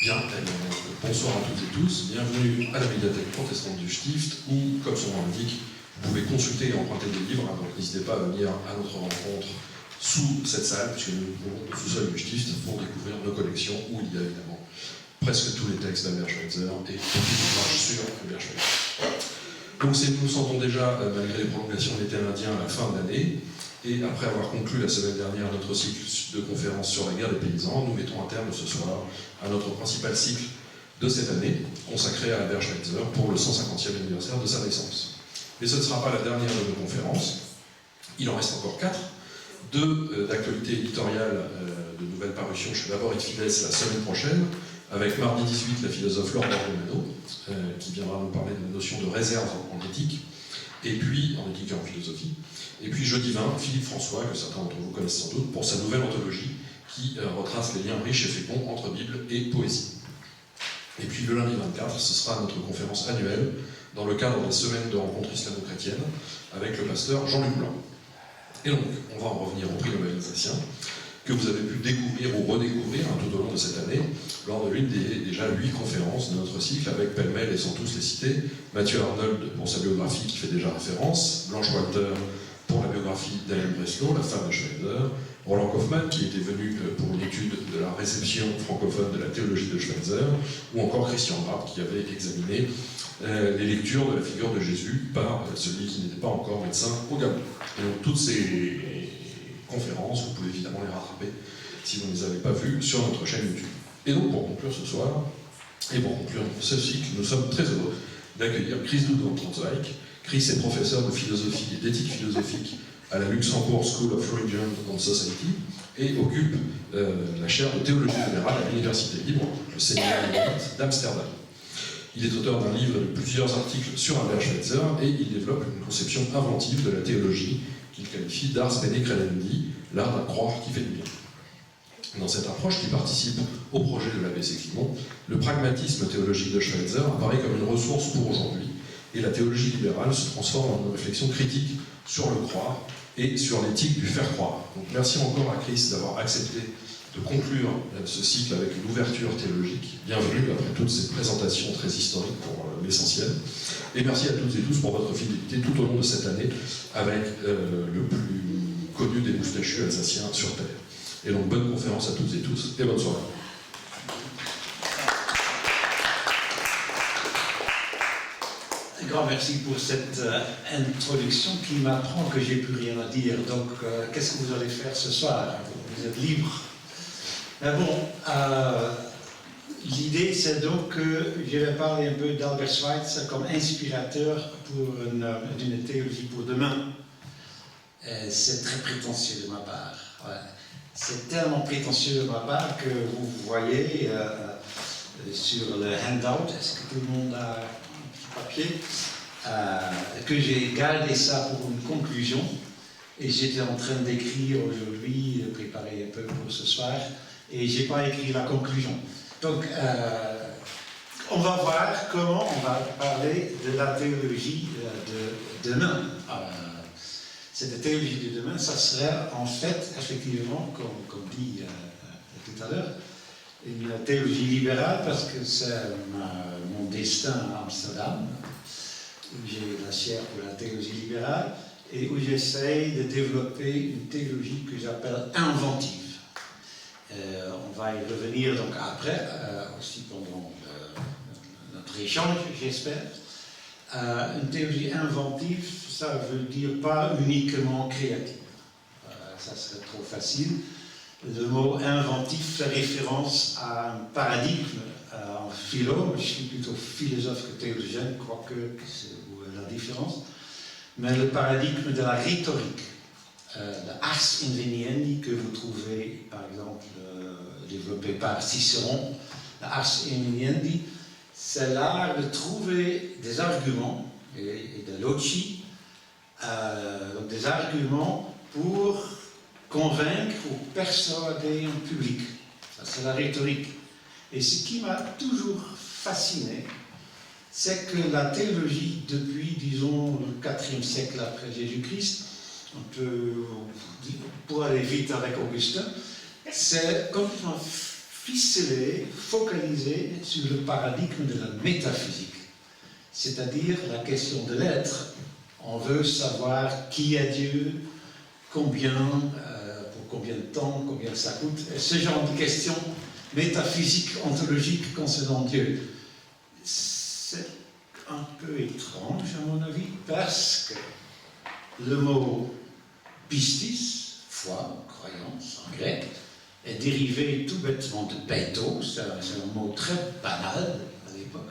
Bien, bonsoir à toutes et tous, bienvenue à la médiathèque protestante du Stift, où, comme son nom l'indique, vous pouvez consulter et emprunter des livres, donc n'hésitez pas à venir à notre rencontre sous cette salle, puisque nous pouvons au sous-sol du Stift pour découvrir nos collections, où il y a évidemment presque tous les textes d'Albert Schweitzer et beaucoup d'ouvrages sur Albert Schweitzer. Donc nous sentons déjà, malgré les prolongations de l'été indien, à la fin de l'année, et après avoir conclu la semaine dernière notre cycle de conférences sur la guerre des paysans, nous mettons un terme ce soir à notre principal cycle de cette année, consacré à Albert Schweitzer pour le 150e anniversaire de sa naissance. Mais ce ne sera pas la dernière de nos conférences, il en reste encore 4, 2 d'actualité éditoriale de nouvelles parutions chez Labor et Fides la semaine prochaine, avec mardi 18 la philosophe Laure Borromano, qui viendra nous parler de la notion de réserve en éthique, et puis en éthique et en philosophie. Et puis jeudi 20, Philippe François, que certains d'entre vous connaissent sans doute, pour sa nouvelle anthologie qui retrace les liens riches et féconds entre Bible et poésie. Et puis le lundi 24, ce sera notre conférence annuelle dans le cadre des semaines de rencontres islamo-chrétiennes avec le pasteur Jean-Luc Blanc. Et donc, on va en revenir au prix Nobel alsacien, que vous avez pu découvrir ou redécouvrir tout au long de cette année, lors de l'une des déjà 8 conférences de notre cycle, avec pêle-mêle et sans tous les citer, Mathieu Arnold pour sa biographie qui fait déjà référence, Blanche Walter pour la biographie d'Alain Breslau, la femme de Schweitzer, Roland Kaufmann qui était venu pour une étude de la réception francophone de la théologie de Schweitzer, ou encore Christian Rapp qui avait examiné les lectures de la figure de Jésus par celui qui n'était pas encore médecin au Gabon. Et donc toutes ces conférences, vous pouvez évidemment les rattraper si vous ne les avez pas vues sur notre chaîne YouTube. Et donc pour conclure ce soir, et pour conclure ce cycle, nous sommes très heureux d'accueillir Chris Doudon-Tronswijk. Chris est professeur de philosophie et d'éthique philosophique à la Luxembourg School of Religion and Society et occupe la chaire de théologie générale à l'Université libre, le séminaire d'Amsterdam. Il est auteur d'un livre et de plusieurs articles sur Albert Schweitzer et il développe une conception inventive de la théologie qu'il qualifie d'ars bene credendi, l'art d'un croire qui fait du bien. Dans cette approche qui participe au projet de l'ABC Climont, le pragmatisme théologique de Schweitzer apparaît comme une ressource pour aujourd'hui et la théologie libérale se transforme en une réflexion critique sur le croire et sur l'éthique du faire croire. Donc merci encore à Chris d'avoir accepté de conclure ce cycle avec une ouverture théologique. Bienvenue après toutes ces présentations très historiques pour l'essentiel. Et merci à toutes et tous pour votre fidélité tout au long de cette année avec le plus connu des moustachus alsaciens sur Terre. Et donc bonne conférence à toutes et tous et bonne soirée. Un grand merci pour cette introduction qui m'apprend que j'ai plus rien à dire. Donc qu'est-ce que vous allez faire ce soir? Vous êtes libre. Mais bon, l'idée c'est donc que je vais parler un peu d'Albert Schweitzer comme inspirateur pour d'une théologie pour demain. C'est très prétentieux de ma part. Ouais. C'est tellement prétentieux de ma part que vous voyez sur le handout, est-ce que tout le monde a un petit papier, que j'ai gardé ça pour une conclusion. Et j'étais en train d'écrire aujourd'hui, de préparer un peu pour ce soir, et je n'ai pas écrit la conclusion. Donc, on va voir comment on va parler de la théologie de demain. Cette théologie de demain, ça serait en fait, effectivement, comme dit tout à l'heure, une théologie libérale, parce que c'est mon destin à Amsterdam, où j'ai la chaire pour la théologie libérale, et où j'essaye de développer une théologie que j'appelle inventive. On va y revenir donc après, aussi pendant notre échange, j'espère. Une théologie inventive, ça veut dire pas uniquement créative. Ça serait trop facile. Le mot inventif fait référence à un paradigme en philo. Je suis plutôt philosophe que théologien, quoique c'est où est la différence. Mais le paradigme de la rhétorique, le ars inveniendi que vous trouvez par exemple développé par Cicéron, le ars inveniendi, c'est l'art de trouver des arguments et de loci, donc des arguments pour convaincre ou persuader un public. Ça, c'est la rhétorique. Et ce qui m'a toujours fasciné, c'est que la théologie, depuis, disons, le IVe siècle après Jésus-Christ, pour aller vite avec Augustin, c'est complètement ficelé, focalisé sur le paradigme de la métaphysique, c'est-à-dire la question de l'être. On veut savoir qui est Dieu, combien, pour combien de temps, combien ça coûte, ce genre de questions métaphysiques, ontologiques concernant Dieu. C'est un peu étrange à mon avis, parce que le mot pistis, foi, croyance en grec, est dérivé tout bêtement de peito, c'est un mot très banal à l'époque,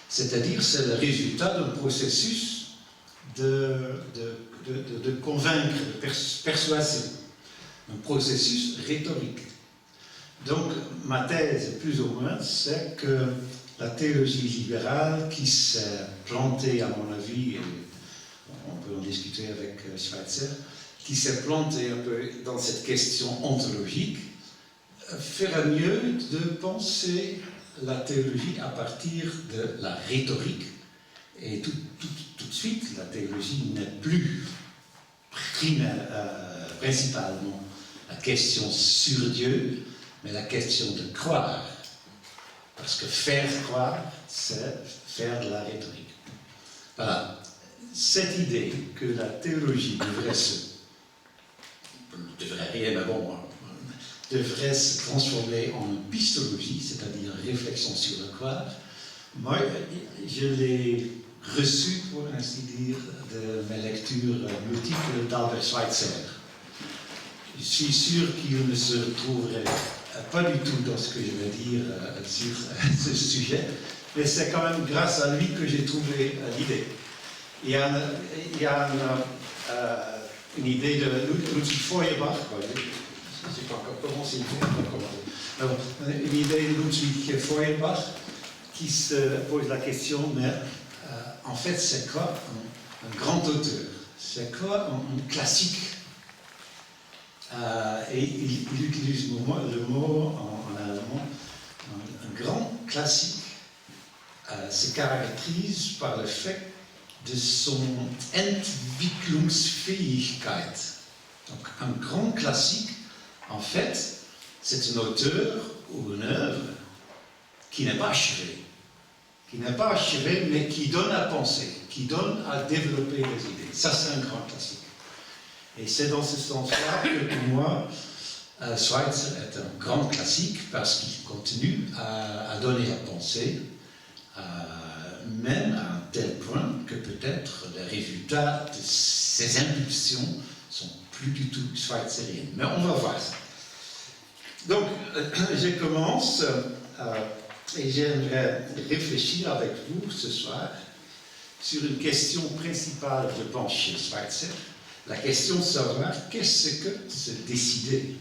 c'est-à-dire c'est le résultat d'un processus de convaincre, de persuasion, un processus rhétorique. Donc ma thèse, plus ou moins, c'est que la théologie libérale qui s'est plantée, à mon avis, et on peut en discuter avec Schweitzer, qui s'est plantée un peu dans cette question ontologique, ferait mieux de penser la théologie à partir de la rhétorique. Et tout de suite, la théologie n'est plus principalement la question sur Dieu, mais la question de croire. Parce que faire croire, c'est faire de la rhétorique. Voilà. Cette idée que la théologie devrait se transformer en épistologie, c'est-à-dire réflexion sur le croire, moi, je l'ai reçu, pour ainsi dire, de mes lectures multiples d'Albert Schweitzer. Je suis sûr qu'il ne se retrouverait pas du tout dans ce que je vais dire sur ce sujet, mais c'est quand même grâce à lui que j'ai trouvé l'idée. Il y a une idée de Ludwig Feuerbach, je ne sais pas encore comment c'est fait, une idée de Ludwig Feuerbach qui se pose la question, mais en fait, c'est quoi un grand auteur? C'est quoi un classique? Et il utilise le mot en allemand, un grand classique se caractérise par le fait de son Entwicklungsfähigkeit. Donc un grand classique, en fait, c'est un auteur ou une œuvre qui n'est pas achevée. Qui n'est pas achevée, mais qui donne à penser, qui donne à développer des idées. Ça, c'est un grand classique. Et c'est dans ce sens-là que, pour moi, Schweitzer est un grand classique parce qu'il continue à donner à penser, même à un tel point que peut-être les résultats de ses impulsions sont plus du tout schweizeriennes. Mais on va voir ça. Donc, je commence et j'aimerais réfléchir avec vous ce soir sur une question principale, je pense, chez Schweitzer. La question de savoir qu'est-ce que se décider.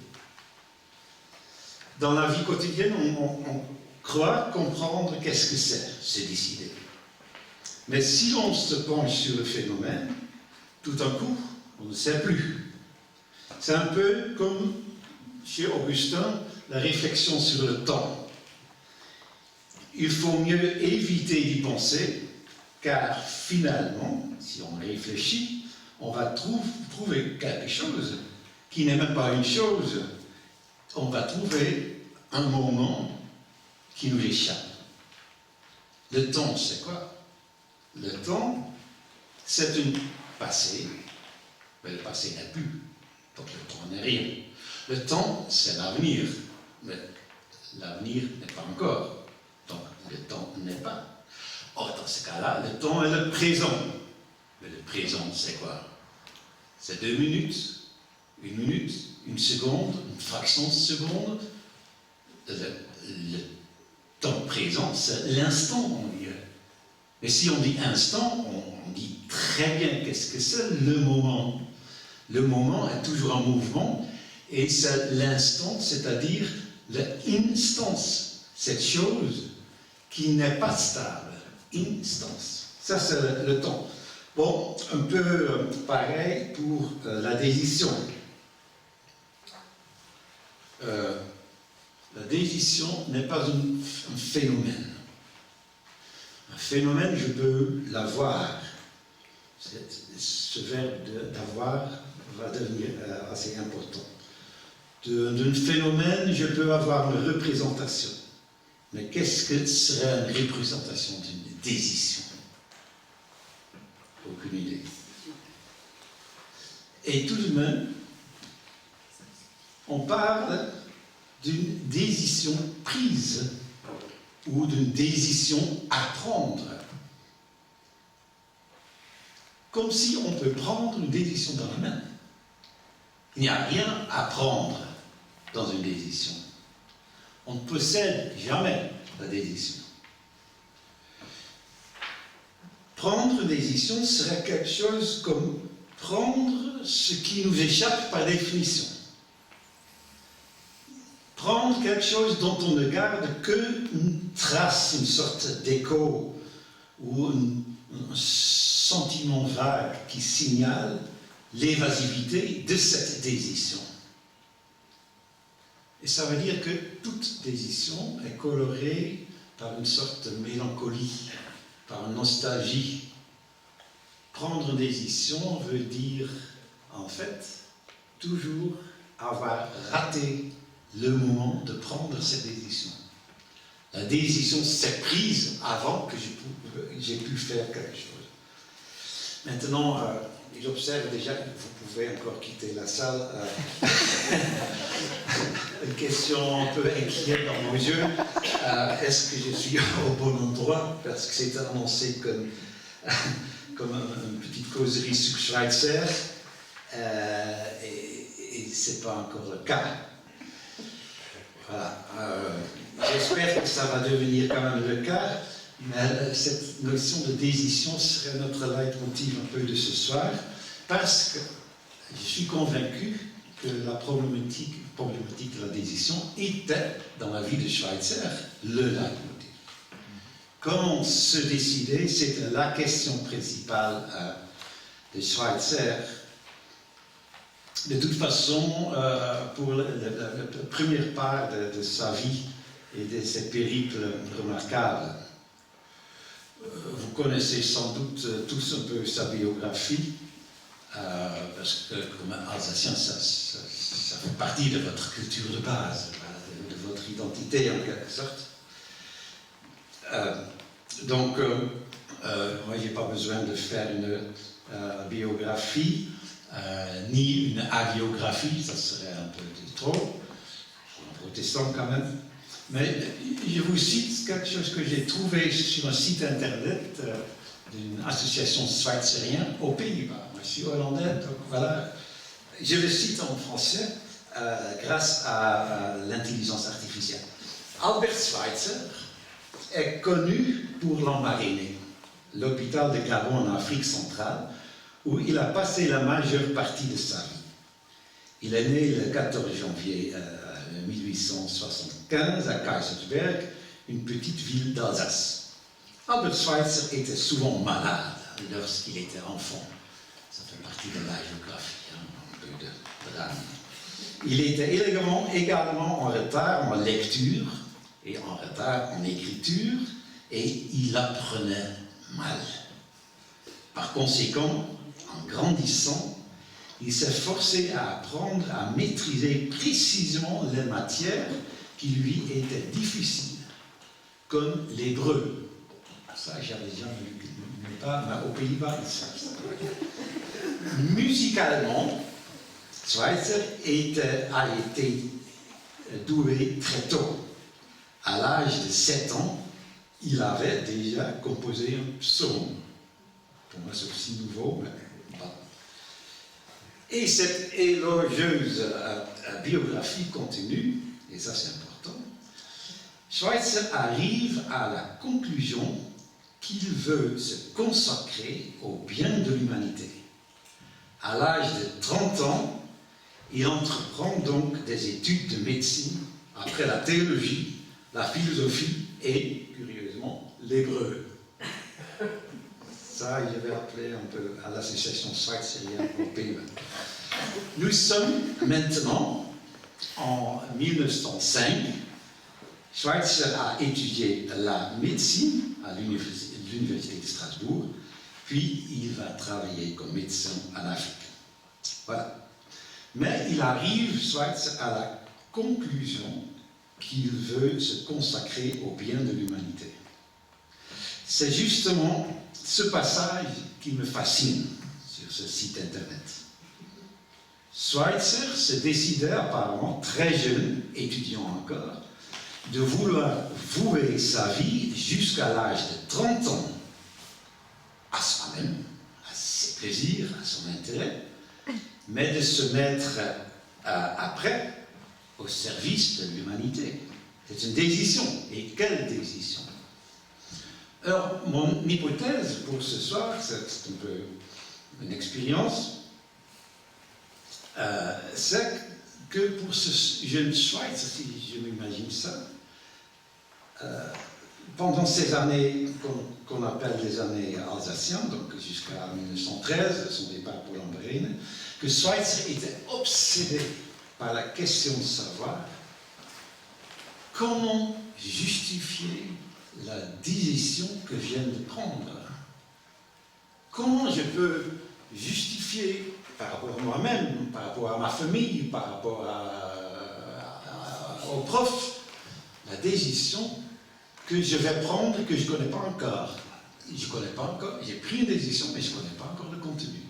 Dans la vie quotidienne, on croit comprendre qu'est-ce que c'est, se décider. Mais si on se penche sur le phénomène, tout d'un coup, on ne sait plus. C'est un peu comme chez Augustin, la réflexion sur le temps. Il faut mieux éviter d'y penser, car finalement, si on réfléchit, on va trouver quelque chose qui n'est même pas une chose. On va trouver un moment qui nous échappe. Le temps, c'est quoi? Le temps, c'est un passé, mais le passé n'est plus, donc le temps n'est rien. Le temps, c'est l'avenir, mais l'avenir n'est pas encore, donc le temps n'est pas. Or, dans ce cas-là, le temps est le présent. Mais le présent, c'est quoi? C'est 2 minutes, 1 minute, 1 seconde, une fraction de seconde. Le temps présent, c'est l'instant, on dirait. Mais si on dit instant, on dit très bien qu'est-ce que c'est le moment. Le moment est toujours en mouvement, et c'est l'instant, c'est-à-dire l'instance, cette chose qui n'est pas stable. Instance. Ça, c'est le temps. Bon, un peu pareil pour la décision. La décision n'est pas un phénomène. Un phénomène, je peux l'avoir. Ce verbe d'avoir va devenir assez important. d'un phénomène, je peux avoir une représentation. Mais qu'est-ce que serait une représentation d'une décision? Aucune idée. Et tout de même, on parle d'une décision prise ou d'une décision à prendre. Comme si on peut prendre une décision dans la main. Il n'y a rien à prendre dans une décision. On ne possède jamais la décision. Prendre une décision serait quelque chose comme prendre ce qui nous échappe par définition. Prendre quelque chose dont on ne garde qu'une trace, une sorte d'écho ou un sentiment vague qui signale l'évasivité de cette décision. Et ça veut dire que toute décision est colorée par une sorte de mélancolie, par une nostalgie. Prendre une décision veut dire, en fait, toujours avoir raté le moment de prendre cette décision. La décision s'est prise avant que j'ai pu faire quelque chose. Maintenant, j'observe déjà que vous pouvez encore quitter la salle. Une question un peu inquiète dans nos yeux. Est-ce que je suis au bon endroit? Parce que c'est annoncé comme une petite causerie sur Schweitzer. Et ce n'est pas encore le cas. Voilà. J'espère que ça va devenir quand même le cas. Mais cette notion de décision serait notre leitmotiv un peu de ce soir, parce que je suis convaincu que la problématique de la décision était, dans la vie de Schweitzer, le leitmotiv. Comment se décider, c'était la question principale de Schweitzer. De toute façon, pour la première part de sa vie et de ses périples remarquables, vous connaissez sans doute tous un peu sa biographie, parce que comme Alsacien, ça fait partie de votre culture de base, de votre identité en quelque sorte. Donc, moi, je n'ai pas besoin de faire une biographie, ni une agiographie, ça serait un peu trop. Je suis un protestant quand même. Mais je vous cite quelque chose que j'ai trouvé sur un site internet d'une association schweizérienne aux Pays-Bas. Moi, je suis hollandais, donc voilà. Je le cite en français grâce à l'intelligence artificielle. Albert Schweitzer est connu pour l'Embarriné, l'hôpital de Gabon en Afrique centrale, où il a passé la majeure partie de sa vie. Il est né le 14 janvier 1875 à Kaisersberg, une petite ville d'Alsace. Albert Schweitzer était souvent malade lorsqu'il était enfant. Ça fait partie de la géographie, un peu de drame. Il était également en retard en lecture et en retard en écriture, et il apprenait mal. Par conséquent, en grandissant, il s'est forcé à apprendre à maîtriser précisément les matières qui lui étaient difficiles, comme l'hébreu. Ça, j'avais jamais vu, mais pas aux Pays-Bas, ils savent ça. Musicalement, Schweitzer a été doué très tôt. À l'âge de 7 ans, il avait déjà composé un psaume. Pour moi, c'est aussi nouveau, mais pas. Et cette élogieuse biographie continue, et ça c'est important, Schweitzer arrive à la conclusion qu'il veut se consacrer au bien de l'humanité. À l'âge de 30 ans, il entreprend donc des études de médecine, après la théologie, la philosophie et, curieusement, l'hébreu. Ça, je vais appeler un peu à l'association schweizérienne aux Pays-Bas. Nous sommes maintenant en 1905. Schweitzer a étudié la médecine à l'université de Strasbourg, puis il va travailler comme médecin en Afrique. Voilà. Mais il arrive, Schweitzer, à la conclusion qu'il veut se consacrer au bien de l'humanité. C'est justement ce passage qui me fascine sur ce site internet. Schweitzer se décidait apparemment, très jeune, étudiant encore, de vouloir vouer sa vie jusqu'à l'âge de 30 ans à soi-même, à ses plaisirs, à son intérêt, mais de se mettre après au service de l'humanité. C'est une décision. Et quelle décision? Alors, mon hypothèse pour ce soir, c'est un peu une expérience, c'est que pour ce jeune Schweitzer, si je m'imagine ça, pendant ces années qu'on appelle les années alsaciennes, donc jusqu'à 1913, son départ pour l'Amberine, que Schweitzer était obsédé par la question de savoir comment justifier la décision que je viens de prendre. Comment je peux justifier par rapport à moi-même, par rapport à ma famille, par rapport aux profs, la décision que je vais prendre que je ne connais pas encore. Je ne connais pas encore, j'ai pris une décision, mais je ne connais pas encore le contenu.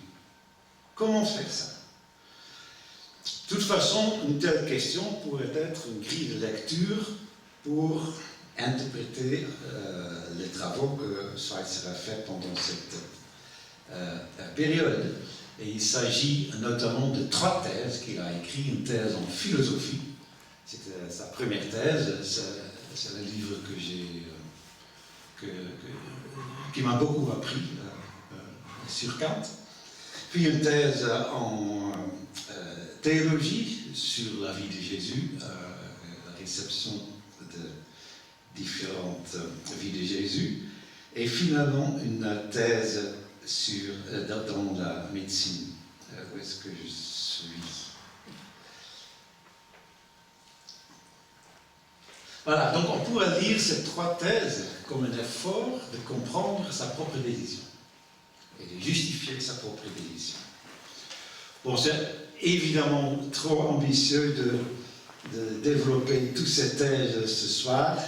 Comment faire ça? De toute façon, une telle question pourrait être une grille de lecture pour interpréter les travaux que Schweitzer a fait pendant cette période. Et il s'agit notamment de 3 thèses qu'il a écrites. Une thèse en philosophie, c'était sa première thèse, c'est le livre qui m'a beaucoup appris sur Kant. Puis une thèse en théologie sur la vie de Jésus, la réception de différentes vies de Jésus, et finalement une thèse dans la médecine. Où est-ce que je suis? Voilà, donc on pourrait lire ces 3 thèses comme un effort de comprendre sa propre décision et de justifier sa propre décision. Bon, c'est évidemment trop ambitieux de développer toutes ces thèses ce soir,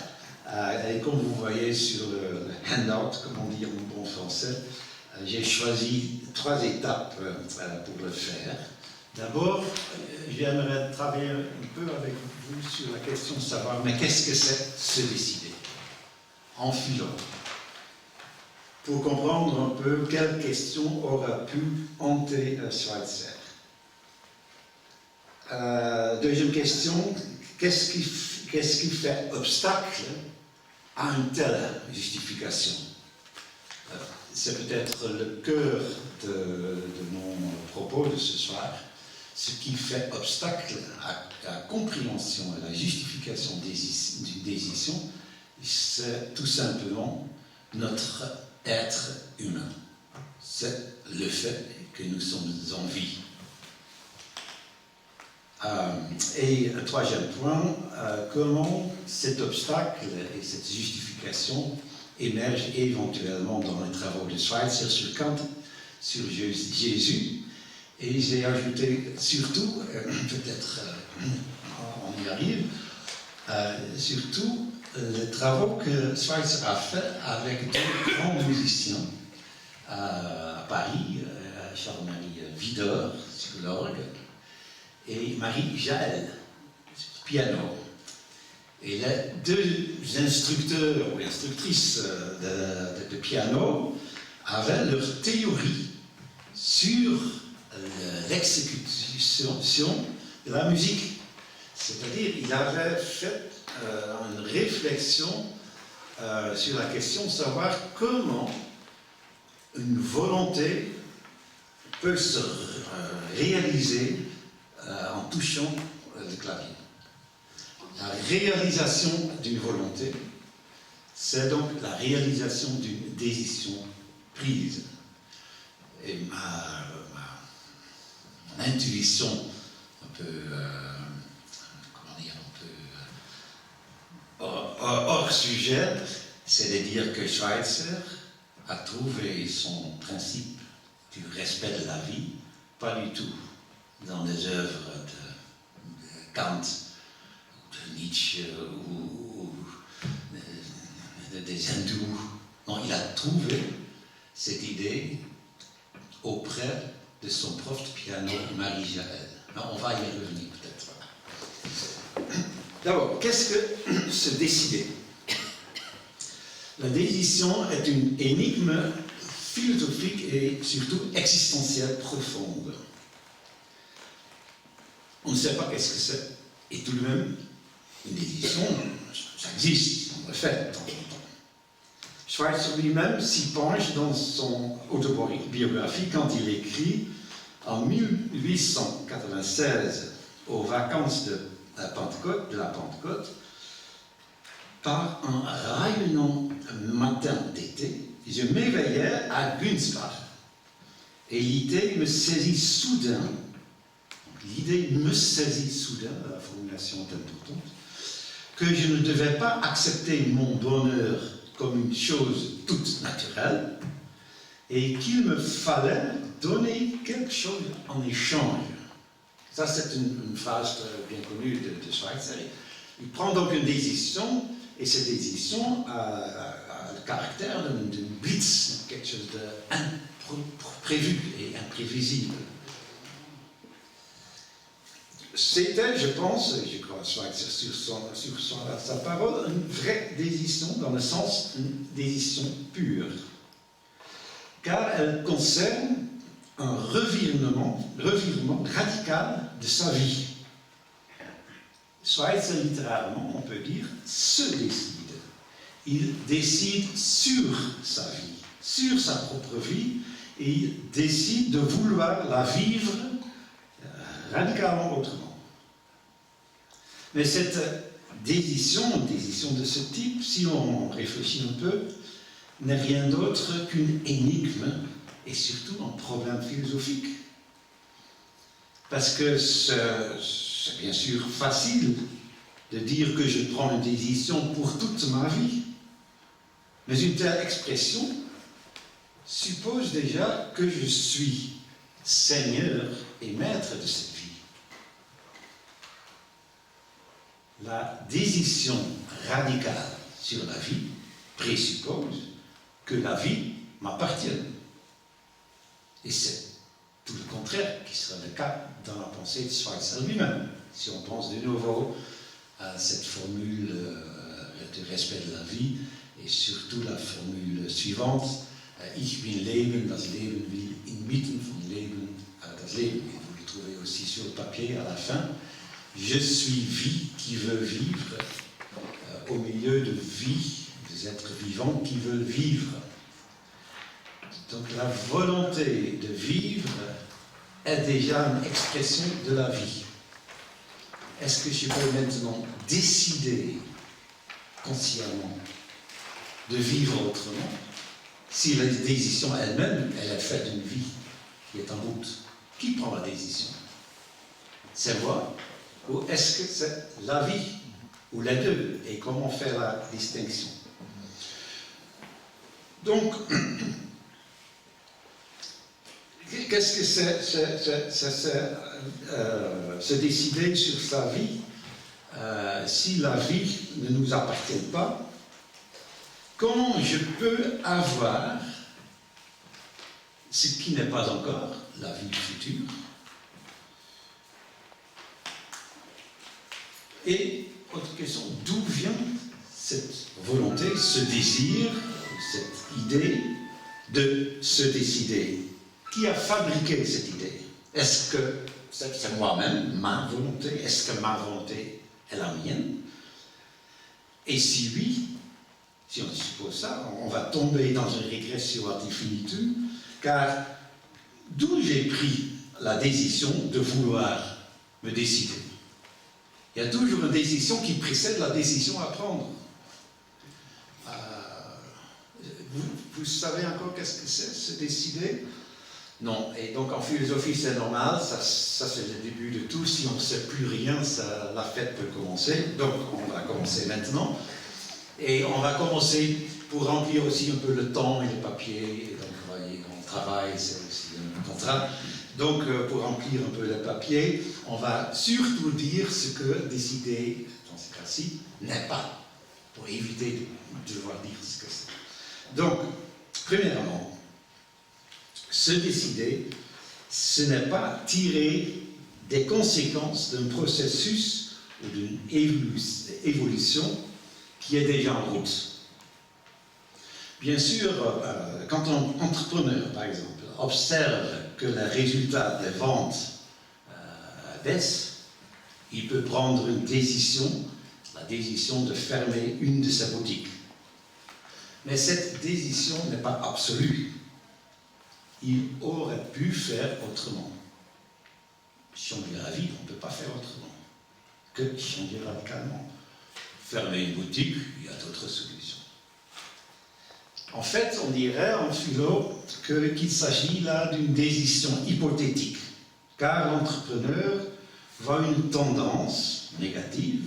et comme vous voyez sur le handout, comme on dit en bon français, j'ai choisi 3 étapes pour le faire. D'abord, j'aimerais travailler un peu avec vous sur la question de savoir, mais qu'est-ce que c'est se décider en philo? Pour comprendre un peu quelles questions aura pu hanter Schweitzer. Deuxième question, qu'est-ce qui fait obstacle à une telle justification? C'est peut-être le cœur de mon propos de ce soir. Ce qui fait obstacle à la compréhension et à la justification d'une décision, c'est tout simplement notre être humain. C'est le fait que nous sommes en vie. Et le troisième point, comment cet obstacle et cette justification émergent éventuellement dans les travaux de Schweitzer sur Kant, sur Jésus. Et j'ai ajouté surtout, peut-être on y arrive, surtout les travaux que Schweitzer a fait avec 2 grands musiciens à Paris, Charles-Marie Widor sur l'orgue et Marie Jaël piano. Et les 2 instructeurs ou instructrices de piano avaient leur théorie sur l'exécution de la musique. C'est-à-dire, il avait fait une réflexion sur la question de savoir comment une volonté peut se réaliser en touchant le clavier. La réalisation d'une volonté, c'est donc la réalisation d'une décision prise. Et ma intuition un peu, comment dire, un peu hors sujet, c'est de dire que Schweitzer a trouvé son principe du respect de la vie pas du tout dans des œuvres de Kant, de Nietzsche ou des hindous. Non, il a trouvé cette idée auprès de son prof de piano, Marie-Jaël. On va y revenir peut-être. D'abord, qu'est-ce que se décider? La décision est une énigme philosophique et surtout existentielle profonde. On ne sait pas qu'est-ce que c'est. Et tout de même, une décision, ça existe, on le fait de temps en temps. Schweitzer lui-même s'y penche dans son autobiographie quand il écrit en 1896, aux vacances de la Pentecôte, par un rayonnant matin d'été, je m'éveillais à Günzbach et l'idée me saisit soudain. La formulation est importante, que je ne devais pas accepter mon bonheur comme une chose toute naturelle et qu'il me fallait donner quelque chose en échange. Ça, c'est une phrase bien connue de Schweitzer. Il prend donc une décision, et cette décision a le caractère d'une blitz, quelque chose d'imprévu et imprévisible. C'était, je pense, je crois Schweitzer sur sa parole, une vraie décision, dans le sens une décision pure. Car elle concerne un revirement radical de sa vie. Schweitzer, littéralement, on peut dire, se décide. Il décide sur sa vie, sur sa propre vie, et il décide de vouloir la vivre radicalement autrement. Mais cette décision de ce type, si on réfléchit un peu, n'est rien d'autre qu'une énigme et surtout un problème philosophique. Parce que c'est bien sûr facile de dire que je prends une décision pour toute ma vie, mais une telle expression suppose déjà que je suis seigneur et maître de cette vie. La décision radicale sur la vie présuppose que la vie m'appartienne. Et c'est tout le contraire qui sera le cas dans la pensée de Schweitzer lui-même. Si on pense de nouveau à cette formule de respect de la vie, et surtout la formule suivante, Ich bin Leben, das Leben will inmitten von Leben, das Leben. Et vous le trouvez aussi sur le papier à la fin. Je suis vie qui veut vivre au milieu de vie, des êtres vivants qui veulent vivre. Donc la volonté de vivre est déjà une expression de la vie. Est-ce que je peux maintenant décider consciemment de vivre autrement si la décision elle-même, elle est faite d'une vie qui est en route? Qui prend la décision? C'est moi? Ou est-ce que c'est la vie? Ou les deux? Et comment faire la distinction? Donc, qu'est-ce que c'est se décider sur sa vie si la vie ne nous appartient pas? Comment je peux avoir ce qui n'est pas encore la vie future? Et autre question, d'où vient cette volonté, ce désir, cette idée de se décider? Qui a fabriqué cette idée? Est-ce que c'est moi-même, ma volonté? Est-ce que ma volonté est la mienne? Et si oui, si on suppose ça, on va tomber dans une régression ad infinitum, car d'où j'ai pris la décision de vouloir me décider? Il y a toujours une décision qui précède la décision à prendre. Vous savez encore qu'est-ce que c'est, se décider? Non. Et donc en philosophie, c'est normal, ça c'est le début de tout. Si on ne sait plus rien, la fête peut commencer. Donc on va commencer maintenant. Et on va commencer pour remplir aussi un peu le temps et le papier. Et donc, vous voyez, on travaille, c'est aussi un contrat. Donc, pour remplir un peu le papier, on va surtout dire ce que décider, dans ce cas-ci, n'est pas, pour éviter de devoir dire ce que c'est. Donc, premièrement, se décider, ce n'est pas tirer des conséquences d'un processus ou d'une évolution qui est déjà en route. Bien sûr, quand un entrepreneur, par exemple, observe que le résultat des ventes baisse, il peut prendre une décision, la décision de fermer une de ses boutiques. Mais cette décision n'est pas absolue. Il aurait pu faire autrement. Changer la vie, on ne peut pas faire autrement que changer radicalement. Fermer une boutique, il y a d'autres solutions. En fait, on dirait en philo qu'il s'agit là d'une décision hypothétique, car l'entrepreneur voit une tendance négative,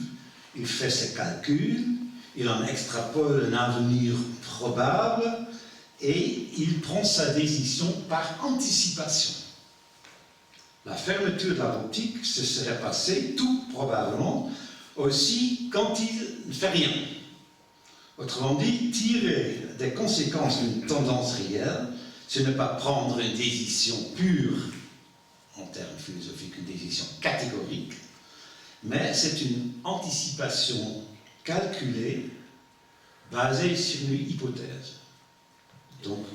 il fait ses calculs, il en extrapole un avenir probable et il prend sa décision par anticipation. La fermeture de la boutique se serait passée tout probablement aussi quand il ne fait rien. Autrement dit, tirer des conséquences d'une tendance réelle, ce n'est pas prendre une décision pure, en termes philosophiques, une décision catégorique, mais c'est une anticipation calculée, basée sur une hypothèse, donc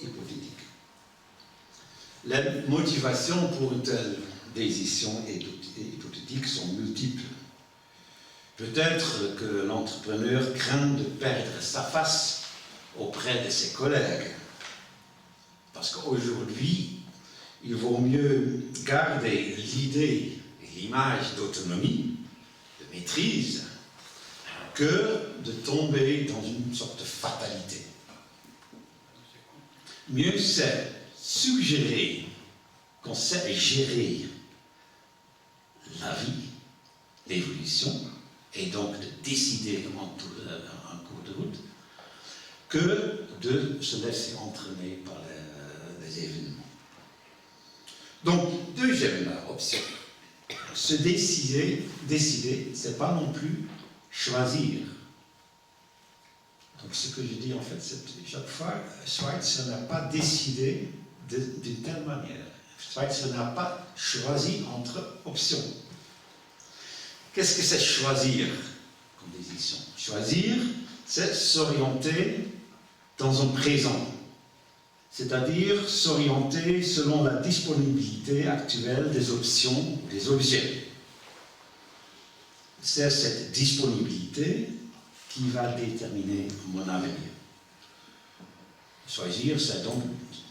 hypothétique. Les motivations pour une telle décision hypothétique sont multiples. Peut-être que l'entrepreneur craint de perdre sa face auprès de ses collègues. Parce qu'aujourd'hui, il vaut mieux garder l'idée et l'image d'autonomie, de maîtrise, que de tomber dans une sorte de fatalité. Mieux c'est suggérer qu'on sait gérer la vie, l'évolution, et donc de décider en cours de route, que de se laisser entraîner par les événements. Donc, deuxième option, se décider, c'est pas non plus choisir. Donc, ce que je dis en fait, c'est chaque fois, Schweitzer n'a pas décidé d'une telle manière. Schweitzer n'a pas choisi entre options. Qu'est-ce que c'est choisir comme décision? Choisir, c'est s'orienter dans un présent, c'est-à-dire s'orienter selon la disponibilité actuelle des options ou des objets. C'est cette disponibilité qui va déterminer mon avenir. Choisir, c'est donc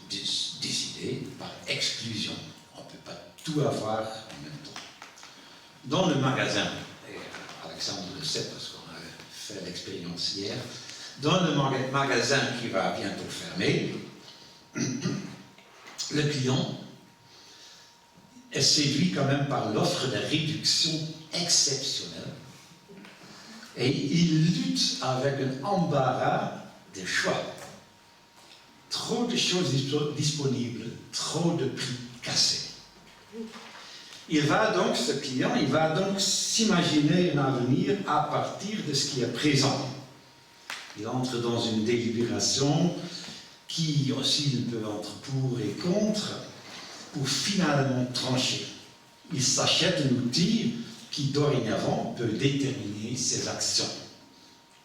décider par exclusion. On ne peut pas tout avoir en même temps. Dans le magasin, et Alexandre le sait parce qu'on a fait l'expérience hier, dans le magasin qui va bientôt fermer, le client est séduit quand même par l'offre de réduction exceptionnelle et il lutte avec un embarras de choix. Trop de choses disponibles, trop de prix cassés. Ce client, il va donc s'imaginer un avenir à partir de ce qui est présent. Il entre dans une délibération qui oscille un peu entre pour et contre, pour finalement trancher. Il s'achète un outil qui dorénavant peut déterminer ses actions.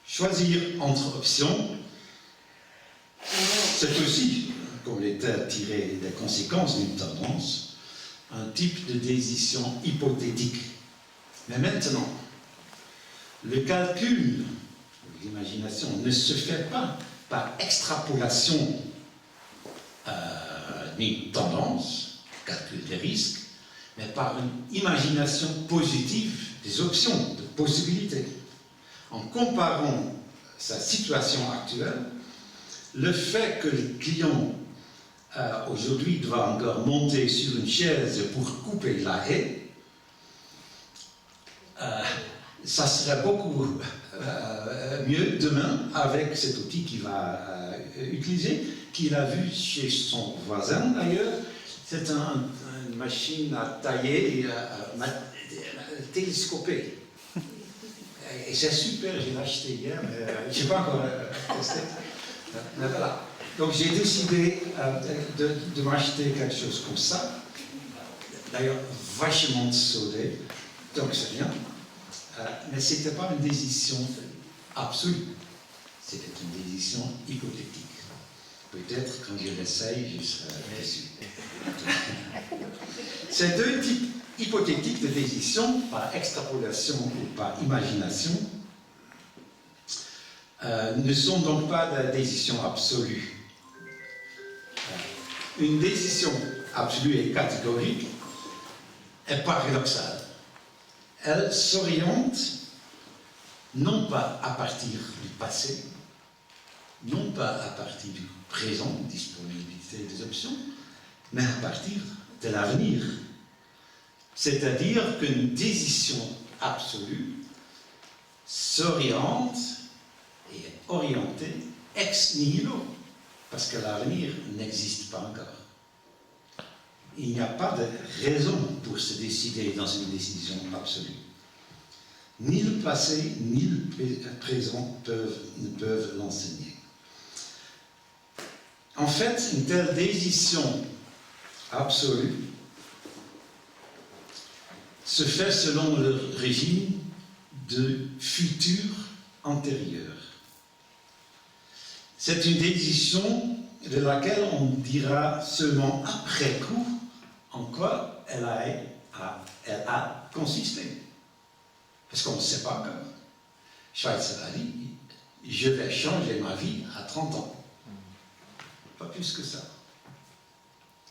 Choisir entre options, c'est aussi, comme l'était tirer des conséquences d'une tendance, un type de décision hypothétique. Mais maintenant, le calcul, l'imagination, ne se fait pas par extrapolation d'une tendance, calcul des risques, mais par une imagination positive des options, de possibilités. En comparant sa situation actuelle, le fait que le client aujourd'hui doit encore monter sur une chaise pour couper la haie, ça serait beaucoup mieux demain avec cet outil qu'il va utiliser, qu'il a vu chez son voisin d'ailleurs. C'est une machine à tailler et télescopée. Et c'est super, j'ai acheté hier, mais je n'ai pas encore testé. Mais voilà. Donc j'ai décidé de m'acheter quelque chose comme ça. D'ailleurs, vachement soudé, donc c'est bien. Mais ce n'était pas une décision absolue. C'était une décision hypothétique. Peut-être quand je l'essaye, je serai déçu. Ces deux types hypothétiques de décision, par extrapolation ou par imagination, ne sont donc pas des décisions absolues. Une décision absolue et catégorique est paradoxale. Elle s'oriente non pas à partir du passé, non pas à partir du présent, disponibilité des options, mais à partir de l'avenir. C'est-à-dire qu'une décision absolue s'oriente et est orientée ex nihilo, parce que l'avenir n'existe pas encore. Il n'y a pas de raison pour se décider dans une décision absolue. Ni le passé, ni le présent ne peuvent l'enseigner. En fait, une telle décision absolue se fait selon le régime de futur antérieur. C'est une décision de laquelle on dira seulement après coup en quoi elle a consisté. Parce qu'on ne sait pas encore. Schweitzer a dit, je vais changer ma vie à 30 ans. Pas plus que ça.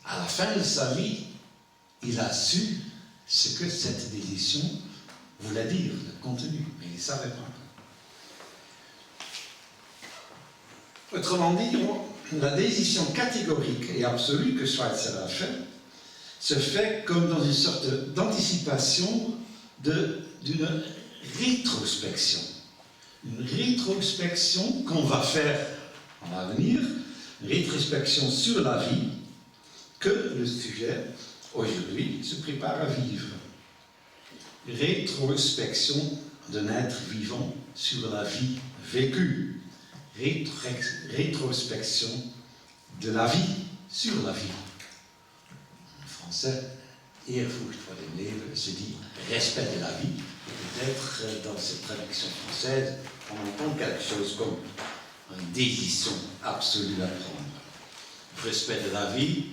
À la fin de sa vie, il a su ce que cette décision voulait dire, le contenu, mais il ne savait pas encore. Autrement dit, la décision catégorique et absolue que Schweitzer a fait se fait comme dans une sorte d'anticipation d'une rétrospection. Une rétrospection qu'on va faire en l'avenir, une rétrospection sur la vie que le sujet, aujourd'hui, se prépare à vivre. Rétrospection d'un être vivant sur la vie vécue. Rétrospection de la vie sur la vie. En français, Ehrfurcht vor dem Leben se dit respect de la vie. Peut-être dans cette traduction française, on entend quelque chose comme une décision absolue à prendre. Respect de la vie,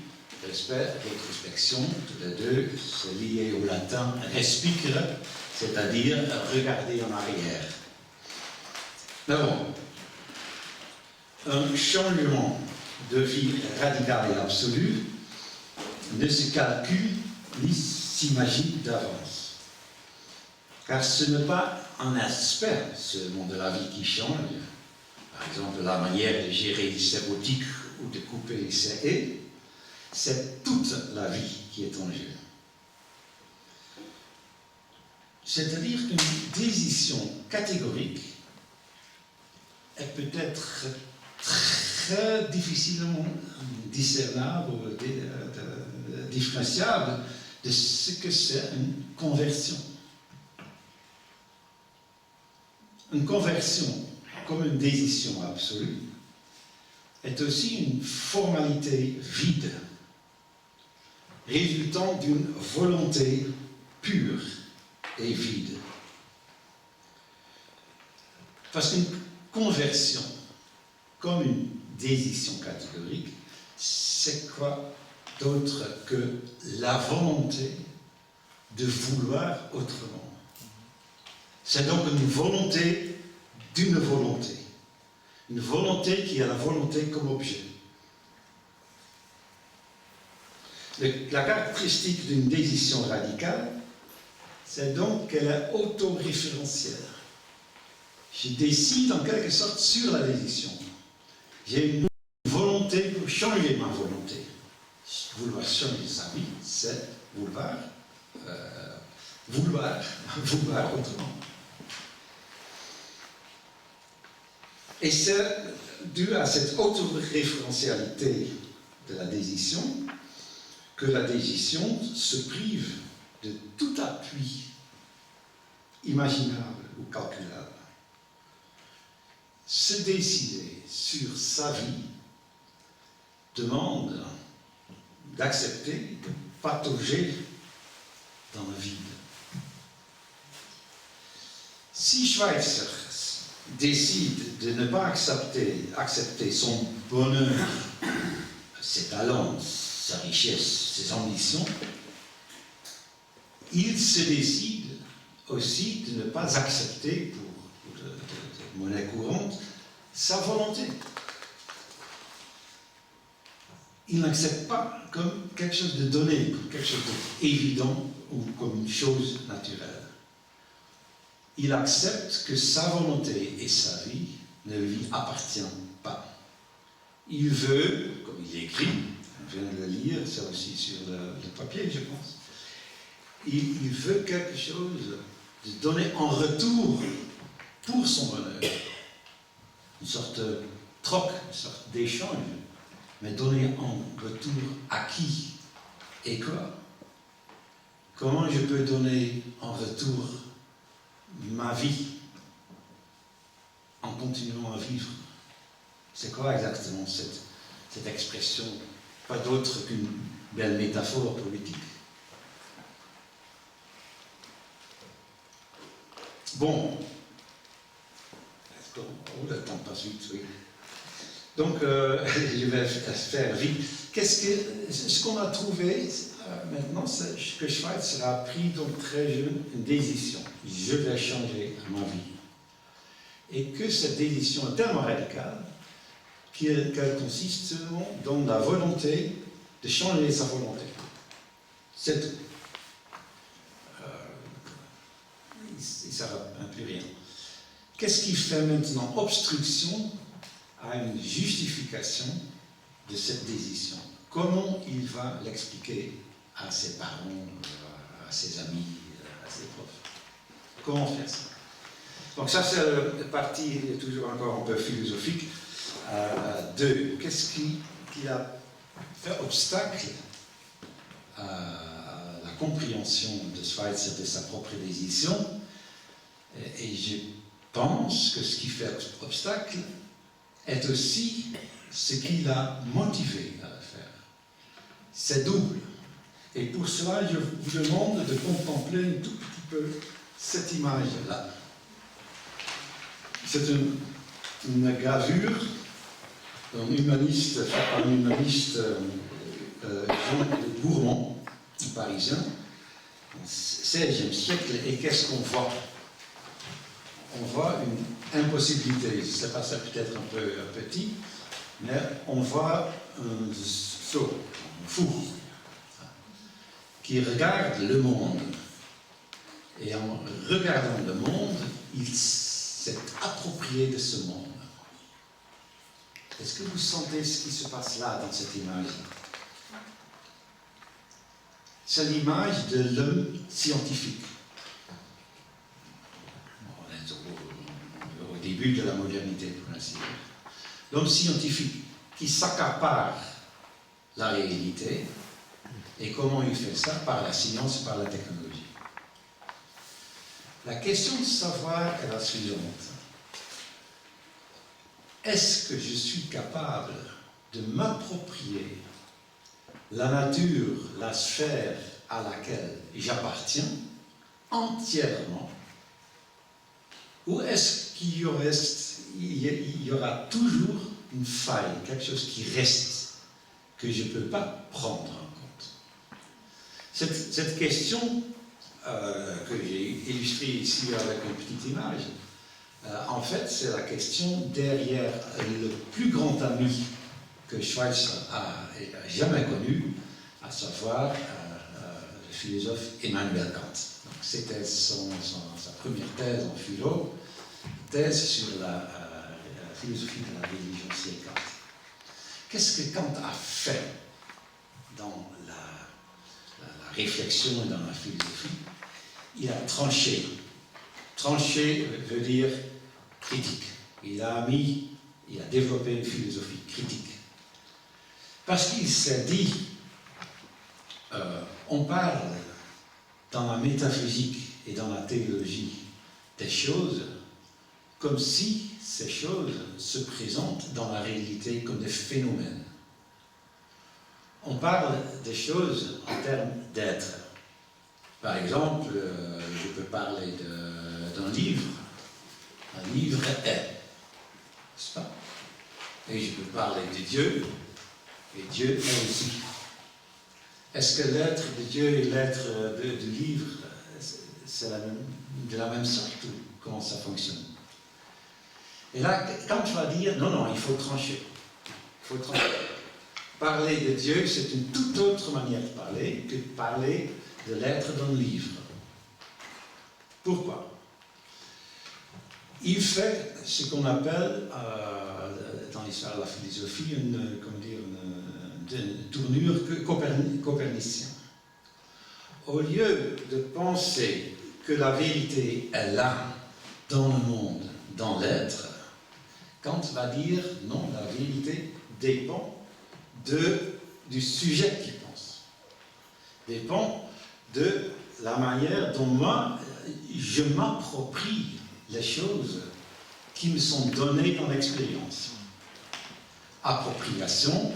respect, rétrospection, tous les deux, c'est lié au latin respicere, c'est-à-dire regarder en arrière. Mais bon, un changement de vie radical et absolu ne se calcule ni s'imagine d'avance. Car ce n'est pas un aspect seulement de la vie qui change, par exemple la manière de gérer ses boutiques ou de couper ses haies, c'est toute la vie qui est en jeu. C'est-à-dire qu'une décision catégorique est peut-être très difficilement discernable ou différenciable de ce que c'est une conversion. Une conversion, comme une décision absolue, est aussi une formalité vide, résultant d'une volonté pure et vide. Parce qu'une conversion, comme une décision catégorique, c'est quoi d'autre que la volonté de vouloir autrement. C'est donc une volonté d'une volonté. Une volonté qui a la volonté comme objet. La caractéristique d'une décision radicale, c'est donc qu'elle est autoréférentielle. Je décide en quelque sorte sur la décision. J'ai une volonté pour changer ma volonté. Vouloir changer sa vie, c'est vouloir autrement. Et c'est dû à cette autoréférentialité de la décision que la décision se prive de tout appui imaginable ou calculable. Se décider sur sa vie demande d'accepter de patauger dans le vide. Si Schweitzer décide de ne pas accepter son bonheur, ses talents, sa richesse, ses ambitions, il se décide aussi de ne pas accepter, pour de monnaie courante, sa volonté. Il n'accepte pas comme quelque chose de donné, comme quelque chose d'évident ou comme une chose naturelle. Il accepte que sa volonté et sa vie ne lui appartiennent pas. Il veut, comme il écrit, on vient de le lire, c'est aussi sur le papier, je pense, il veut quelque chose de donné en retour pour son bonheur. Une sorte de troc, une sorte d'échange, mais donné en retour à qui et quoi? Comment je peux donner en retour ma vie en continuant à vivre? C'est quoi exactement cette expression? Pas d'autre qu'une belle métaphore politique. Bon, le temps passe vite, oui. Donc, je vais faire vite. Ce qu'on a trouvé maintenant, c'est que Schweitzer a pris donc très jeune une décision. Je vais changer ma vie. Et que cette décision est tellement radicale qu'elle consiste seulement dans la volonté de changer sa volonté. C'est tout. Il ne sert à plus rien. Qu'est-ce qui fait maintenant obstruction à une justification de cette décision? Comment il va l'expliquer à ses parents, à ses amis, à ses profs? Comment faire ça? Donc ça, c'est la partie toujours encore un peu philosophique. Qu'est-ce qui a fait obstacle à la compréhension de Schweitzer de sa propre décision? Et je pense que ce qui fait obstacle est aussi ce qui l'a motivé à le faire. C'est double. Et pour cela, je vous demande de contempler un tout petit peu cette image-là. C'est une gravure d'un humaniste, fait par un humaniste Jean de Bourmont, un parisien, au XVIe siècle. Et qu'est-ce qu'on voit? On voit une impossibilité. Je ne sais pas, c'est peut-être un peu petit, mais on voit un sot, un fou, qui regarde le monde. Et en regardant le monde, il s'est approprié de ce monde. Est-ce que vous sentez ce qui se passe là, dans cette image? C'est l'image de l'homme scientifique. On est au début de la modernité, pour ainsi dire. L'homme scientifique qui s'accapare la réalité. Et comment il fait ça? Par la science, par la technologie. La question de savoir est la suivante. Est-ce que je suis capable de m'approprier la nature, la sphère à laquelle j'appartiens entièrement? Ou est-ce qu'il y aura toujours une faille, quelque chose qui reste, que je ne peux pas prendre en compte? Cette question que j'ai illustrée ici avec une petite image, en fait, c'est la question derrière le plus grand ami que Schweitzer a jamais connu, à savoir le philosophe Emmanuel Kant. C'était sa première thèse en philo, thèse sur la philosophie de la religion, c'est Kant. Qu'est-ce que Kant a fait dans la réflexion et dans la philosophie? Il a tranché. Tranché veut dire critique. Il a développé une philosophie critique. Parce qu'il s'est dit On parle dans la métaphysique et dans la théologie des choses comme si ces choses se présentent dans la réalité comme des phénomènes. On parle des choses en termes d'être. Par exemple, je peux parler d'un livre. Un livre est, n'est-ce pas? Et je peux parler de Dieu, et Dieu est aussi. Est-ce que l'être de Dieu et l'être du livre, c'est de la même sorte ou comment ça fonctionne? Et là, quand tu vas dire, non, il faut trancher. Il faut trancher. Parler de Dieu, c'est une toute autre manière de parler que de parler de l'être d'un livre. Pourquoi? Il fait ce qu'on appelle, dans l'histoire de la philosophie, une tournure copernicienne. Au lieu de penser que la vérité est là, dans le monde, dans l'être, Kant va dire non, la vérité dépend du sujet qui pense, dépend de la manière dont moi je m'approprie les choses qui me sont données dans l'expérience. Appropriation,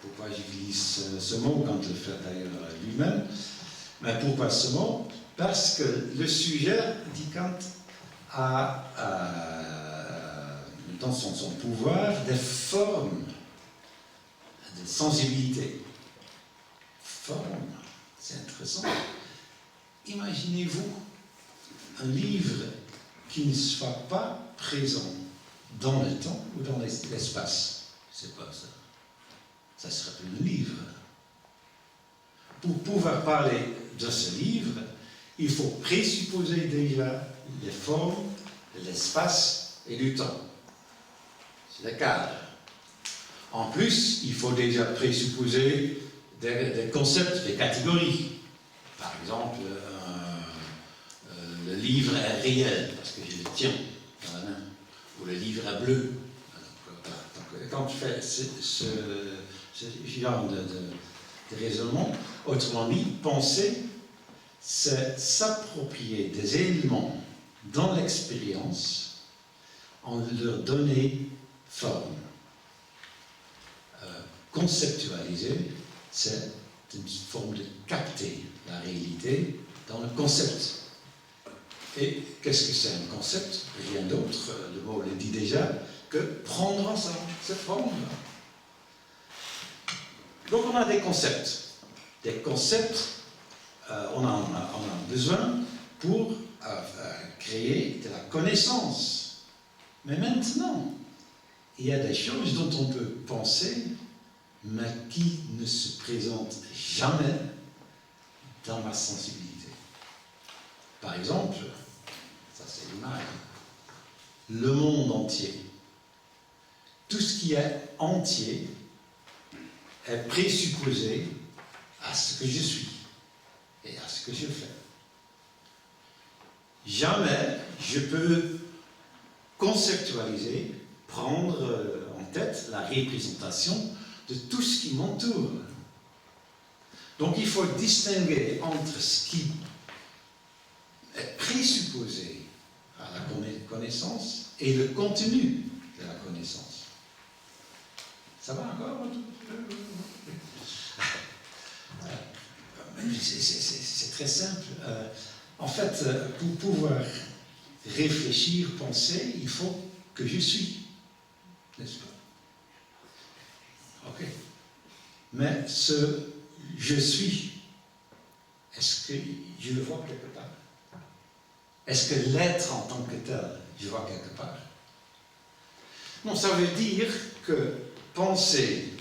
pourquoi j'utilise ce mot, Kant le fait d'ailleurs lui-même, mais pourquoi ce mot? Parce que le sujet, dit Kant, a dans son pouvoir des formes de sensibilité. Formes, c'est intéressant. Imaginez-vous un livre qui ne soit pas présent dans le temps ou dans l'espace. C'est pas ça. Ça serait plus un livre. Pour pouvoir parler de ce livre, il faut présupposer déjà les formes de l'espace et du temps. C'est le cadre. En plus, il faut déjà présupposer des concepts, des catégories. Par exemple, le livre est réel, parce que je le tiens dans la main, ou le livre est bleu. Donc, quand tu fais ce genre de raisonnement, autrement dit, penser, c'est s'approprier des éléments dans l'expérience en leur donner forme. Conceptualiser, c'est une forme de capter la réalité dans le concept. Et qu'est-ce que c'est un concept? Rien d'autre, le mot le dit déjà, que prendre cette forme-là. Donc on a des concepts. Des concepts, on en a besoin pour créer de la connaissance. Mais maintenant, il y a des choses dont on peut penser, mais qui ne se présentent jamais dans ma sensibilité. Par exemple, ça c'est l'image, le monde entier. Tout ce qui est entier est présupposé à ce que je suis et à ce que je fais. Jamais je peux conceptualiser, prendre en tête la représentation de tout ce qui m'entoure. Donc il faut distinguer entre ce qui est présupposé à la connaissance et le contenu de la connaissance. Ça va encore? C'est très simple. En fait, pour pouvoir réfléchir, penser, il faut que je suis. N'est-ce pas? Ok. Mais ce je suis, est-ce que je le vois quelque part? Est-ce que l'être en tant que tel, je vois quelque part? Non, ça veut dire que penser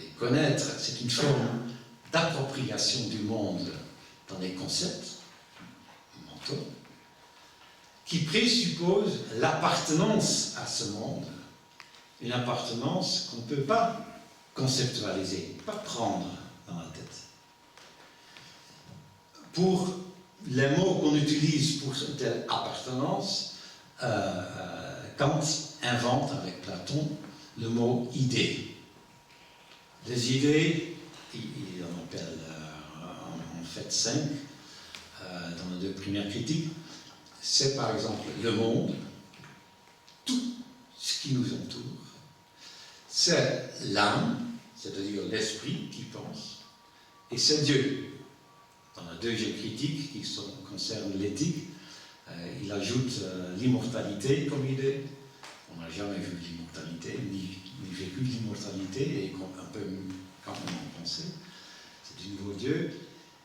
et connaître, c'est une forme d'appropriation du monde dans les concepts mentaux qui présuppose l'appartenance à ce monde, une appartenance qu'on ne peut pas conceptualiser, pas prendre dans la tête. Pour les mots qu'on utilise pour cette telle appartenance, Kant invente avec Platon le mot idée. Les idées, il en a appelle en fait 5 dans les 2 premières critiques, c'est par exemple le monde, tout ce qui nous entoure, c'est l'âme, c'est-à-dire l'esprit qui pense, et c'est Dieu. Dans la 2e critique qui concerne l'éthique, il ajoute l'immortalité comme idée. On n'a jamais vu l'immortalité, ni vécu l'immortalité, et on peut quand même en penser. C'est du nouveau Dieu,